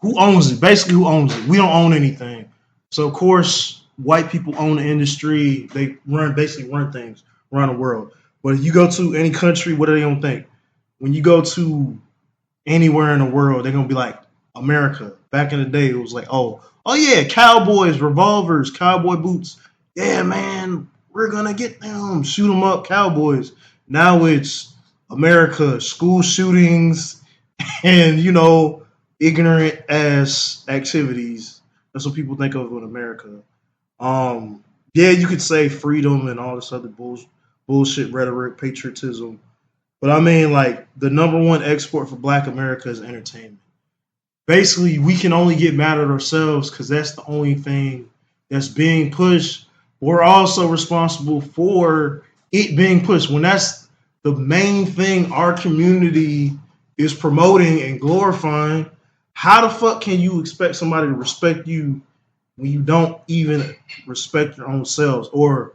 who owns it, basically who owns it, we don't own anything. So of course, white people own the industry. They basically run things around the world. But if you go to any country, what are they gonna think? When you go to anywhere in the world, they're gonna be like, America. Back in the day, it was like, oh yeah, cowboys, revolvers, cowboy boots. Yeah, man, we're gonna get them, shoot them up, cowboys. Now it's America, school shootings, and ignorant ass activities. That's what people think of in America. Yeah, you could say freedom and all this other bullshit rhetoric, patriotism. But I mean, like, the number one export for Black America is entertainment. Basically, we can only get mad at ourselves because that's the only thing that's being pushed. We're also responsible for it being pushed. When that's the main thing our community is promoting and glorifying, how the fuck can you expect somebody to respect you when you don't even respect your own selves, or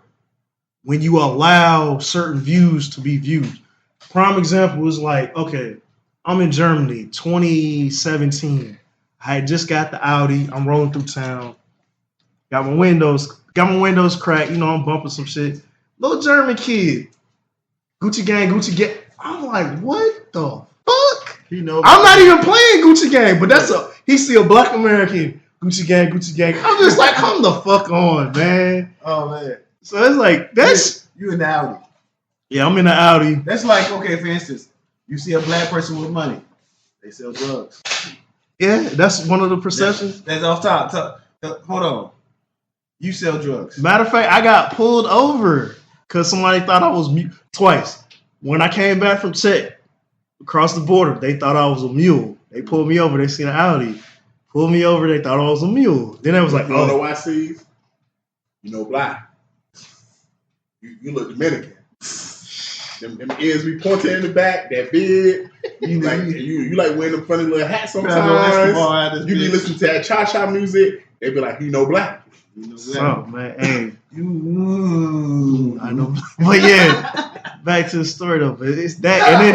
when you allow certain views to be viewed? Prime example is like, okay, I'm in Germany, 2017. I had just got the Audi. I'm rolling through town. Got my windows cracked. You know, I'm bumping some shit. Little German kid. Gucci gang. I'm like, what the fuck? I'm not even playing Gucci gang, but he's still Black American. Gucci gang. I'm just like, come the fuck on, man. Oh, man. So it's like, You in the Audi. Yeah, I'm in the Audi. That's like, okay, for instance, you see a black person with money. They sell drugs. Yeah, that's one of the perceptions. That's off top. Hold on. You sell drugs. Matter of fact, I got pulled over because somebody thought I was twice. When I came back from Czech, across the border, they thought I was a mule. They pulled me over. They seen an Audi. Pulled me over. They thought I was a mule. Then they was like, you know why, Steve? You know, black. You look Dominican. Them ears be pointed in the back, that beard. You like wearing them funny little hats sometimes. You be listening to that cha-cha music. They be like, you know black. So, man, hey. I know. But yeah, back to the story though. But it's that. And then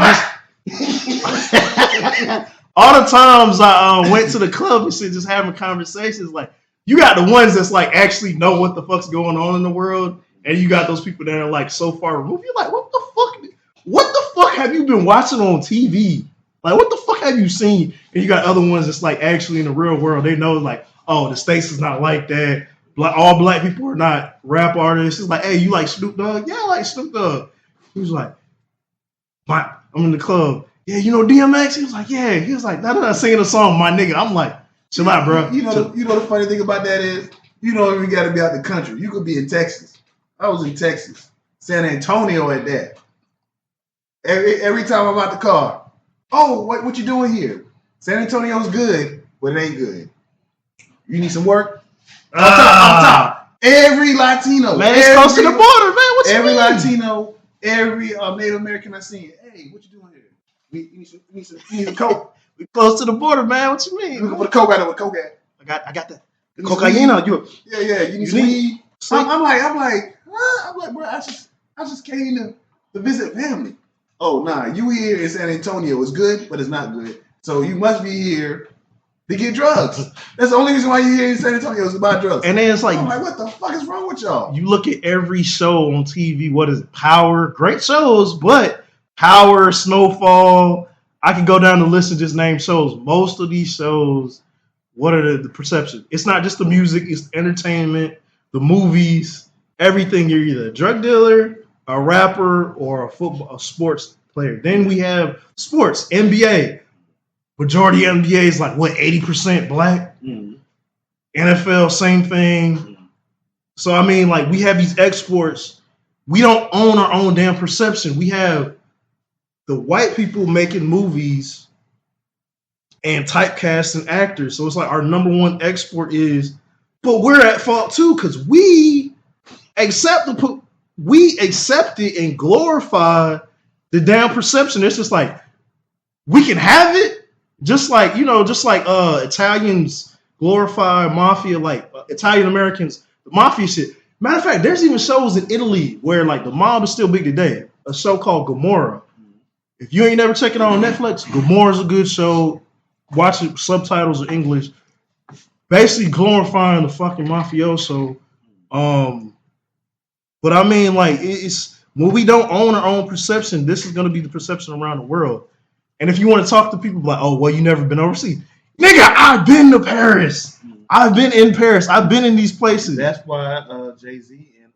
just all the times I went to the club and shit, just having conversations, like, you got the ones that's like actually know what the fuck's going on in the world. And you got those people that are like so far removed. You're like, what the fuck? What the fuck have you been watching on TV? Like, what the fuck have you seen? And you got other ones that's like actually in the real world. They know like, oh, the States is not like that. All black people are not rap artists. It's like, hey, you like Snoop Dogg? Yeah, I like Snoop Dogg. He was like, I'm in the club. Yeah, you know DMX? He was like, yeah. He was like, nah, singing a song, my nigga. I'm like, chill out, bro. You know the funny thing about that is, you don't even got to be out the country. You could be in Texas. I was in Texas, San Antonio at that. Every time I'm out the car, oh, what you doing here? San Antonio's good, but it ain't good. You need some work? On top. Every Latino. Man, it's close to the border, man. What you every mean? Latino, every Native American I seen, hey, what you doing here? You need some Coke. We close to the border, man. What you mean? Look for the Coke out of what Coke at. I got that. Cocaine. Yeah. You need some weed. I'm like, bro, I just came to visit family. Oh, nah, you here in San Antonio is good, but it's not good. So you must be here to get drugs. That's the only reason why you're here in San Antonio is to buy drugs. And then it's like, I'm like, what the fuck is wrong with y'all? You look at every show on TV. What is it? Power? Great shows, but Power, Snowfall. I can go down the list and just name shows. Most of these shows, what are the perception? It's not just the music. It's the entertainment, the movies, everything. You're either a drug dealer, a rapper, or a sports player. Then we have sports, NBA. Majority of NBA is like, what, 80% black? Mm. NFL, same thing. Mm. So, I mean, like, we have these exports. We don't own our own damn perception. We have the white people making movies and typecasting actors. So it's like our number one export is, but we're at fault too, because we accept it and glorify the damn perception. It's just like, we can have it. Just like Italians glorify mafia, like Italian Americans, the mafia shit. Matter of fact, there's even shows in Italy where like the mob is still big today. A show called Gomorrah. If you ain't never checked it out on Netflix, Gomorrah's a good show. Watch it, subtitles in English. Basically glorifying the fucking mafioso. But I mean, like, it's when we don't own our own perception, this is going to be the perception around the world. And if you want to talk to people like, oh, well, you never been overseas. Nigga, I've been to Paris. I've been in Paris. I've been in these places. That's why Jay-Z and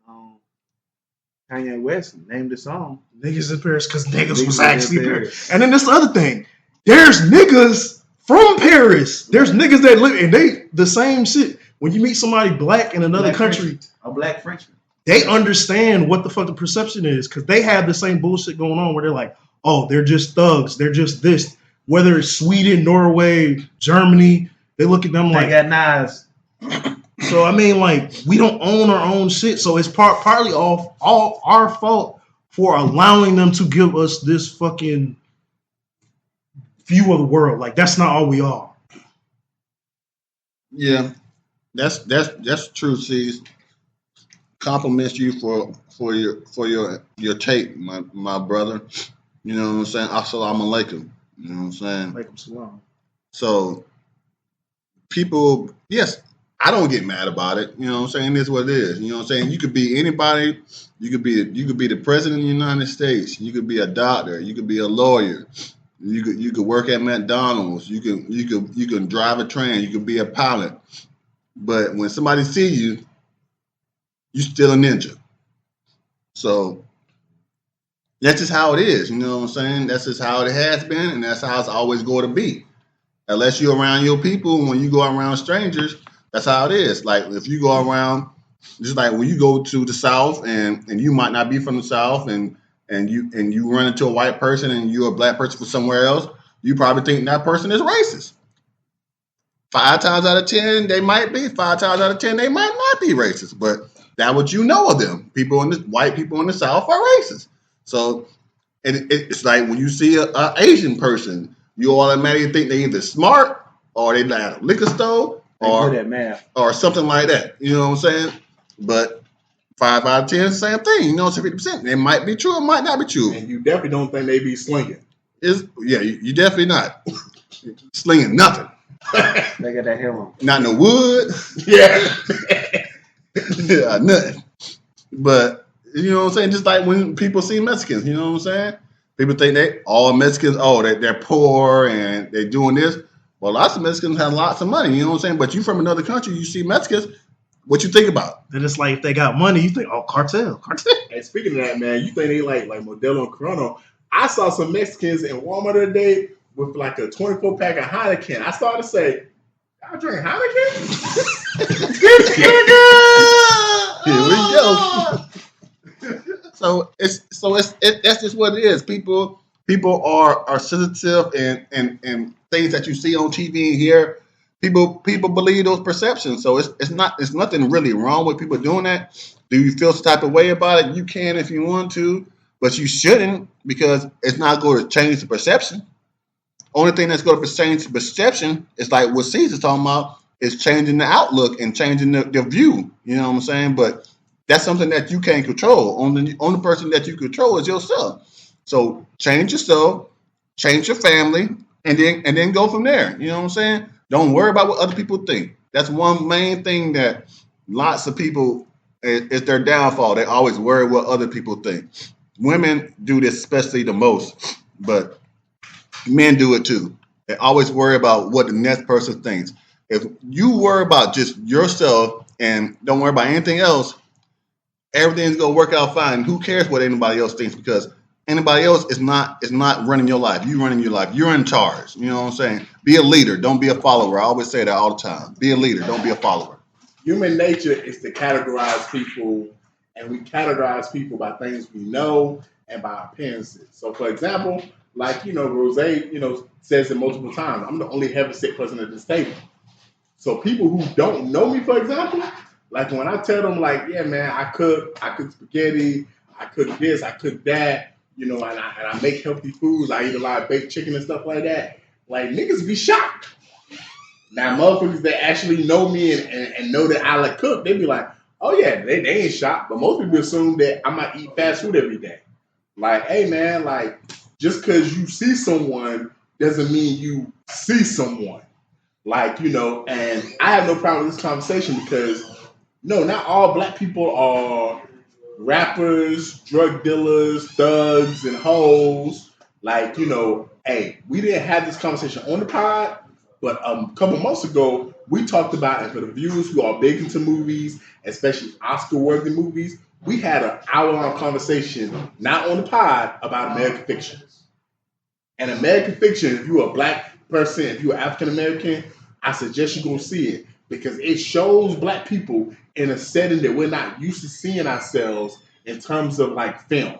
Kanye West named the song Niggas in Paris, because niggas was actually in Paris. And then this other thing. There's niggas from Paris. There's niggas that live, and they the same shit. When you meet somebody black in another country. A black Frenchman. They understand what the fuck the perception is, because they have the same bullshit going on where they're like, oh, they're just thugs. They're just this. Whether it's Sweden, Norway, Germany, they look at them like. They got knives. So, I mean, like, we don't own our own shit. So, it's partly all our fault for allowing them to give us this fucking view of the world. Like that's not all we are. Yeah, that's true. See, compliments you for your take, my brother. You know what I'm saying? Assalamu alaikum. You know what I'm saying? Like salam. So people, yes, I don't get mad about it. You know what I'm saying? It's what it is. You know what I'm saying? You could be anybody. You could be the president of the United States. You could be a doctor. You could be a lawyer. You could work at McDonald's. You can drive a train. You could be a pilot. But when somebody see you, you still a ninja. So that's just how it is. You know what I'm saying? That's just how it has been, and that's how it's always going to be. Unless you're around your people, when you go around strangers, that's how it is. Like if you go around, just like when you go to the South and you might not be from the South and you run into a white person and you're a black person from somewhere else, you probably think that person is racist. 5 times out of 10, they might be. 5 times out of 10, they might not be racist. But that's what you know of them. White people in the South are racist. So it's like when you see an Asian person, you automatically think they either smart or they at a liquor store Good at math. or something like that. You know what I'm saying? But 5 out of 10, same thing. You know, it's 50%. It might be true, it might not be true. And you definitely don't think they be slinging. You definitely not slinging nothing. They got that hair on. Not no wood. Yeah. Yeah, nothing. But you know what I'm saying? Just like when people see Mexicans, you know what I'm saying? People think all Mexicans, they're poor and they're doing this. Well, lots of Mexicans have lots of money, you know what I'm saying? But you from another country, you see Mexicans, what you think about? And it's like if they got money, you think, oh, cartel. And speaking of that, man, you think they like Modelo and Corona? I saw some Mexicans in Walmart the other day with like a 24 pack of Heineken. I started to say, y'all drink Heineken? Here we go. So that's just what it is. People are sensitive and things that you see on TV and hear. People believe those perceptions. So it's nothing really wrong with people doing that. Do you feel some type of way about it? You can if you want to, but you shouldn't because it's not going to change the perception. Only thing that's going to change the perception is like what Caesar's talking about is changing the outlook and changing the view. You know what I'm saying? But that's something that you can't control. Only person that you control is yourself. So change yourself, change your family, and then go from there. You know what I'm saying? Don't worry about what other people think. That's one main thing that lots of people is their downfall. They always worry what other people think. Women do this especially the most, but men do it too. They always worry about what the next person thinks. If you worry about just yourself and don't worry about anything else, everything's gonna work out fine. Who cares what anybody else thinks? Because anybody else is not running your life. You running your life. You're in charge. You know what I'm saying? Be a leader. Don't be a follower. I always say that all the time. Be a leader. Don't be a follower. Human nature is to categorize people, and we categorize people by things we know and by appearances. So, for example, like Rose, says it multiple times. I'm the only heaven-sent person at this table. So people who don't know me, for example, like when I tell them, like, yeah, man, I cook spaghetti, I cook this, I cook that, and I make healthy foods. I eat a lot of baked chicken and stuff like that. Like, niggas be shocked. Now, motherfuckers that actually know me and know that I like cook, they be like, oh, yeah, they ain't shocked. But most people assume that I might eat fast food every day. Like, hey, man, like, just because you see someone doesn't mean you see someone. Like, and I have no problem with this conversation because, no, not all black people are rappers, drug dealers, thugs, and hoes. Like, hey, we didn't have this conversation on the pod, but a couple months ago, we talked about it for the viewers who are big into movies, especially Oscar-worthy movies. We had an hour-long conversation, not on the pod, about American fiction. And American fiction, if you're a black person, if you're African-American, I suggest you go see it because it shows black people in a setting that we're not used to seeing ourselves in terms of like film.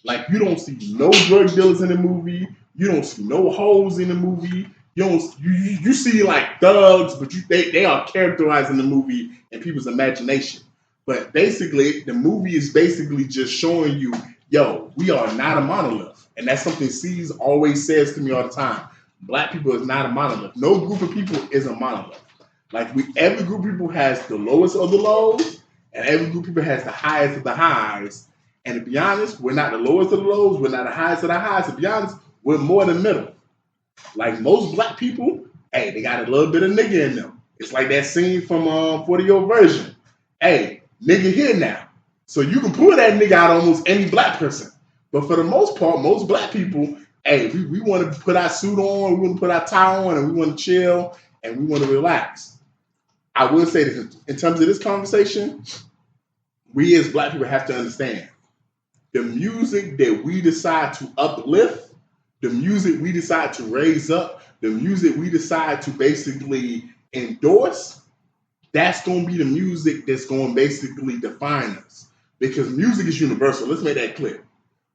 Like you don't see no drug dealers in the movie. You don't see no hoes in the movie. You see like thugs, but they are characterized in the movie in people's imagination. But basically, the movie is basically just showing you, yo, we are not a monolith. And that's something C's always says to me all the time. Black people is not a monolith. No group of people is a monolith. Like every group of people has the lowest of the lows, and every group of people has the highest of the highs. And to be honest, we're not the lowest of the lows. We're not the highest of the highs. To be honest, we're more in the middle. Like most black people, hey, they got a little bit of nigga in them. It's like that scene from 40-year version. Hey, nigga here now. So you can pull that nigga out almost any black person. But for the most part, most black people, hey, we want to put our suit on, we want to put our tie on, and we want to chill, and we want to relax. I will say this, in terms of this conversation, we as black people have to understand the music that we decide to uplift, the music we decide to raise up, the music we decide to basically endorse, that's going to be the music that's going to basically define us. Because music is universal. Let's make that clear.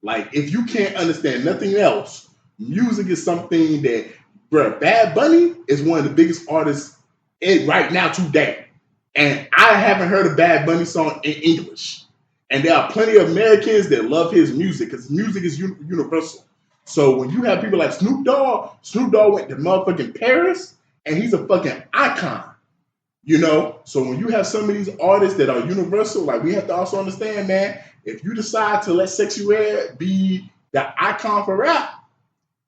Like, if you can't understand nothing else, music is something that, bro, Bad Bunny is one of the biggest artists right now today. And I haven't heard a Bad Bunny song in English. And there are plenty of Americans that love his music because music is universal. So when you have people like Snoop Dogg went to motherfucking Paris and he's a fucking icon. You know? So when you have some of these artists that are universal, like we have to also understand, man, if you decide to let Sexy Red be the icon for rap,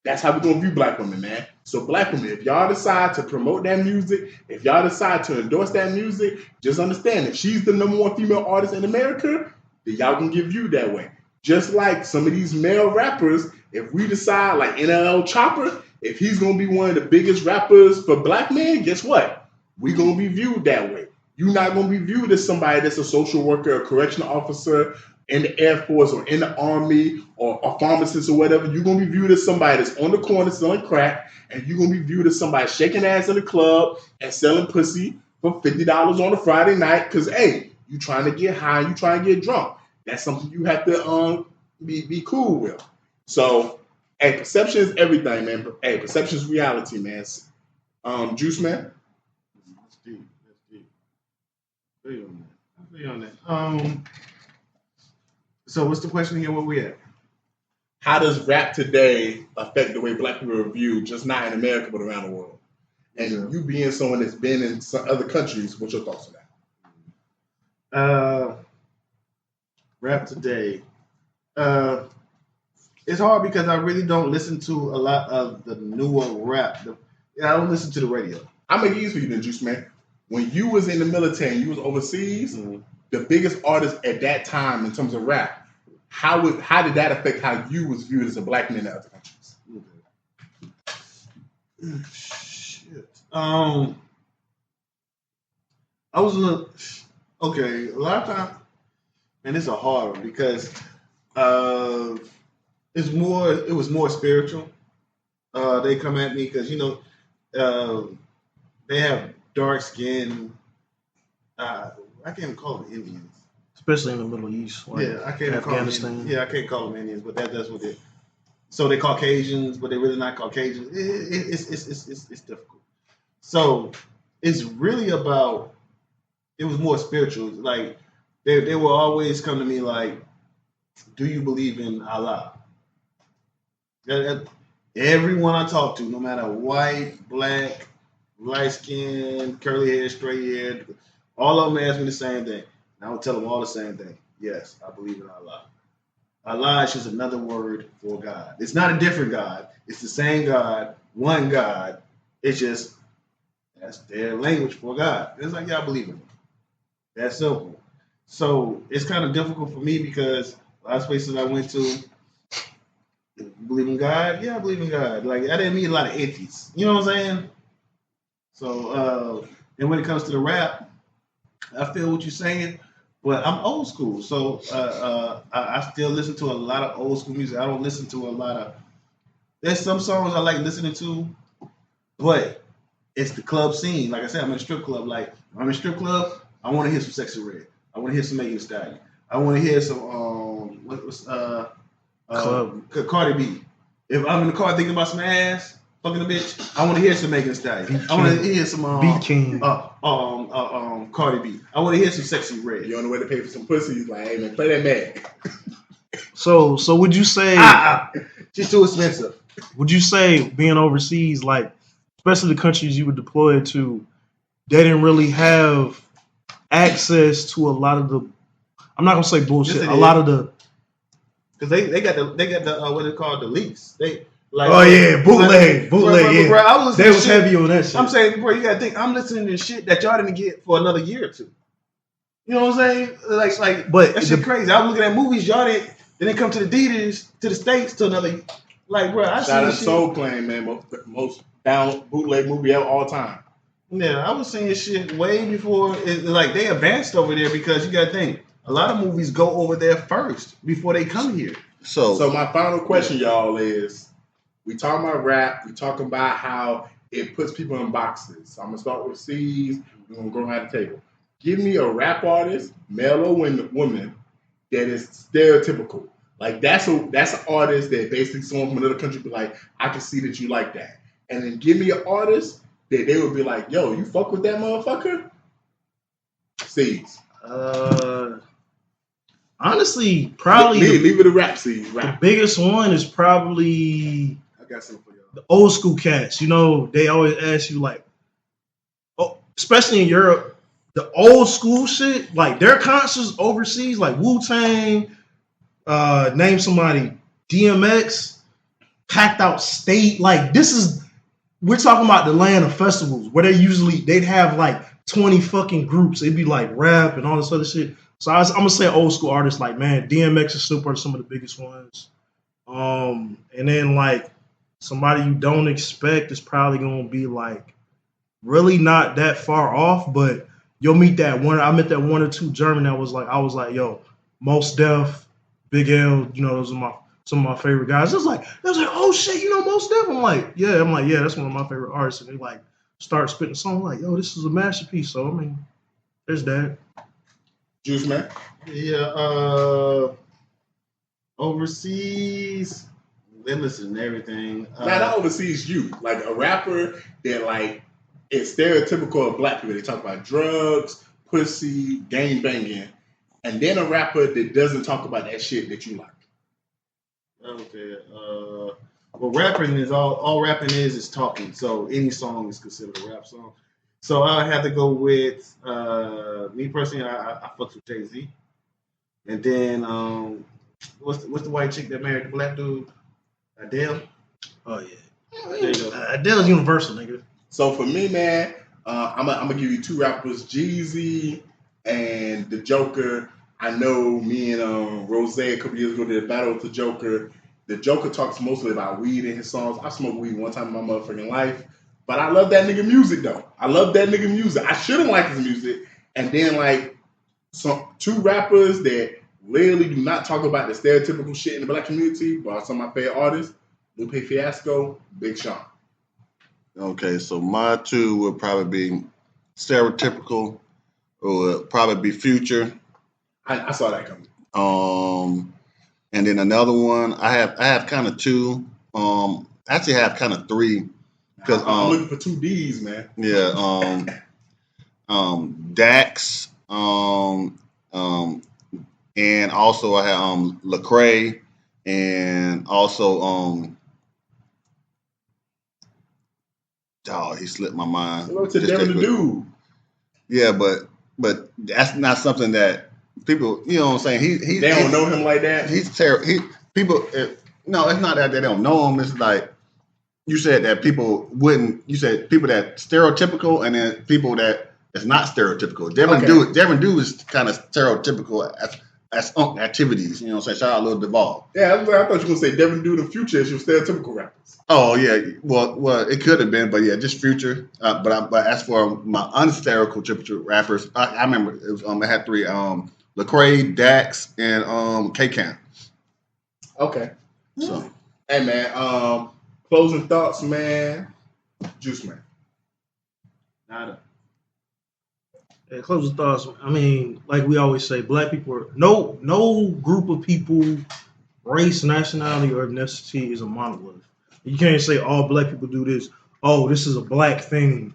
that's how we're going to view black women, man. So black women, if y'all decide to promote that music, if y'all decide to endorse that music, just understand if she's the number one female artist in America, then y'all can get viewed that way. Just like some of these male rappers, if we decide, like Untitled Chapter, if he's going to be one of the biggest rappers for black men, guess what? We're going to be viewed that way. You're not going to be viewed as somebody that's a social worker, a correctional officer, in the Air Force or in the Army or a pharmacist or whatever. You're going to be viewed as somebody that's on the corner selling crack, and you're going to be viewed as somebody shaking ass in the club and selling pussy for $50 on a Friday night because, hey, you trying to get high, you trying to get drunk. That's something you have to be cool with. So, hey, perception is everything, man. Hey, perception is reality, man. Juice Man? That's deep. I feel you on that. So what's the question here? Where we at? How does rap today affect the way black people are viewed, just not in America, but around the world? And you being someone that's been in some other countries, what's your thoughts on that? Rap today. It's hard because I really don't listen to a lot of the newer rap. I don't listen to the radio. I'll make it easy for you then, Juice Man. When you was in the military and you was overseas, the biggest artist at that time in terms of rap, how did that affect how you was viewed as a black man in other countries? Shit. I was a little okay. A lot of times, and it's a hard one because it was more spiritual. They come at me because they have dark skin. I can't even call them Indians. Especially in the Middle East. Like I can't Afghanistan. I can't call them Indians, but that's what they. So they're Caucasians, but they're really not Caucasians. It's difficult. So it's really about. It was more spiritual. Like they will always come to me like, "Do you believe in Allah?" Everyone I talk to, no matter white, black, light skin, curly hair, straight hair, all of them ask me the same thing. And I will tell them all the same thing. Yes, I believe in Allah. Allah is just another word for God. It's not a different God. It's the same God, one God. It's just, that's their language for God. It's like, yeah, I believe in him. That's simple. So it's kind of difficult for me because a lot of places I went to, you believe in God? Yeah, I believe in God. Like, I didn't meet a lot of atheists. You know what I'm saying? So, and when it comes to the rap, I feel what you're saying, but I'm old school. So, I still listen to a lot of old school music. I don't listen to a lot of, there's some songs I like listening to, but it's the club scene. Like I said, I'm in a strip club. Like, when I'm in a strip club, I want to hear some Sexy Red. I want to hear some Megan Thee Stallion. I want to hear some, Cardi B. If I'm in the car thinking about some ass, fucking a bitch, I want to hear some Megan Thee Stallion. I want to hear some Beat King. Cardi B. I want to hear some Sexy Red. You on the way to pay for some pussy, he's like, hey man, play that man. So would you say she's too expensive. would you say being overseas, like especially the countries you were deployed to, they didn't really have access to a lot of the, I'm not gonna say bullshit, Yes, a lot of the, because they got the what they call the leaks. They like bootleg, yeah. Bro, I was They was heavy on that shit. I'm saying, bro, you gotta think. I'm listening to shit that y'all didn't get for another year or two. You know what I'm saying? Like, but that shit crazy. I was looking at movies y'all didn't come to the theaters to the States to another. Like, bro, I Shout out seen shit. Soul Plane, man. Most down bootleg movie of all time. Yeah, I was seeing shit way before. Like they advanced over there because you gotta think. A lot of movies go over there first before they come here. So my final question, y'all, is we talking about rap. We talking about how it puts people in boxes. So I'm gonna start with C's. We're gonna go around the table. Give me a rap artist, male or woman, that is stereotypical. Like that's an artist that basically someone from another country be like, I can see that you like that. And then give me an artist that they would be like, yo, you fuck with that motherfucker? C's. Honestly, probably leave it a rap, C's. The biggest one is probably I got something for y'all. the old school cats. You know, they always ask you like, oh, especially in Europe, the old school shit, like their concerts overseas, like Wu-Tang, name somebody, DMX, packed out state. Like we're talking about the land of festivals where they'd have like 20 fucking groups. It'd be like rap and all this other shit. So I'm gonna say old school artists like, man, DMX and Snoop are some of the biggest ones. And then like somebody you don't expect is probably gonna be like really not that far off, but you'll meet that one. I met that one or two German that was like, I was like, yo, Mos Def, Big L, you know, those are some of my favorite guys. It was like, oh shit, you know Mos Def? I'm like, yeah, that's one of my favorite artists. And they like start spitting songs like, yo, this is a masterpiece. So I mean, there's that. Juice Man. Yeah, overseas, they listen to everything. Not overseas, you like a rapper that like is stereotypical of black people. They talk about drugs, pussy, gang banging, and then a rapper that doesn't talk about that shit that you like. Okay. Well, rapping is all rapping is talking. So any song is considered a rap song. So I have to go with me personally. I fucks with Jay-Z, and then what's the white chick that married the black dude? Adele. Oh yeah, There you go. Adele's universal, nigga. So for me, man, I'm gonna give you two rappers, Jeezy and the Joker. I know me and Rose a couple years ago did a battle with the Joker. The Joker talks mostly about weed in his songs. I smoked weed one time in my motherfucking life. But I love that nigga music though. I love that nigga music. I shouldn't like his music. And then like two rappers that literally do not talk about the stereotypical shit in the black community, but are some of my favorite artists, Lupe Fiasco, Big Sean. okay, so my two would probably be stereotypical, or would probably be Future. I saw that coming. And then another one, I have kind of two. Actually, have kind of three. Because I'm looking for two D's, man. Yeah, Dax, and also I have Lecrae, and also oh, he slipped my mind. Go to Devin the Dude. Yeah, but that's not something that people, you know what I'm saying? They don't know him like that. He's terrible. No, it's not that they don't know him. It's like you said that people wouldn't. You said people that stereotypical, and then people that is not stereotypical. Devin Dude is kind of stereotypical as activities. You know what I'm saying? Shout out Lil Duval. Yeah, I thought you were gonna say Devin Dude and Future is your stereotypical rappers. Oh yeah, well, it could have been, but yeah, just Future. But as for my unstereotypical rappers, I remember it was, I had three: Lecrae, Dax, and K-Camp. Okay. So, hey man, closing thoughts, man. Juice Man. Nada. Yeah, closing thoughts. I mean, like we always say, black people are no group of people, race, nationality, or ethnicity is a monolith. You can't say all black people do this. Oh, this is a black thing.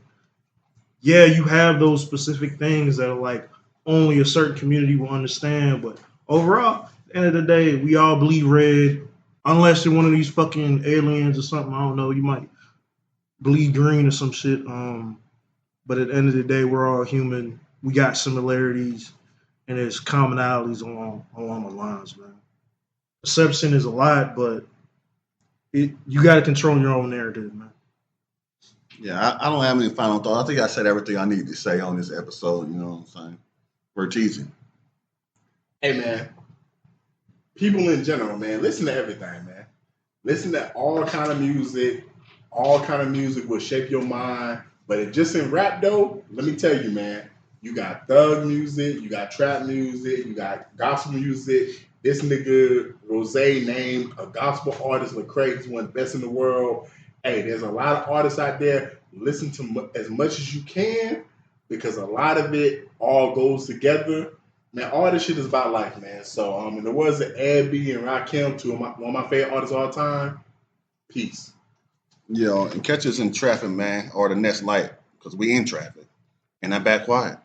Yeah, you have those specific things that are like only a certain community will understand. But overall, at the end of the day, we all bleed red. Unless you're one of these fucking aliens or something, I don't know. You might bleed green or some shit. But at the end of the day, we're all human. We got similarities and there's commonalities along the lines, man. Perception is a lot, but you got to control your own narrative, man. Yeah, I don't have any final thoughts. I think I said everything I need to say on this episode. You know what I'm saying? We're teasing. Hey, man. People in general, man, listen to everything, man. Listen to all kind of music. All kind of music will shape your mind. But it just in rap, though, let me tell you, man, you got thug music, you got trap music, you got gospel music. This nigga, Rose, named a gospel artist, Lecrae, is one of the best in the world. Hey, there's a lot of artists out there. Listen to as much as you can because a lot of it all goes together. Man, all this shit is about life, man. So, and there was an Abby and Rakim, one of my favorite artists of all time. Peace. Yo, and catch us in traffic, man, or the next light, because we in traffic. And I'm back quiet.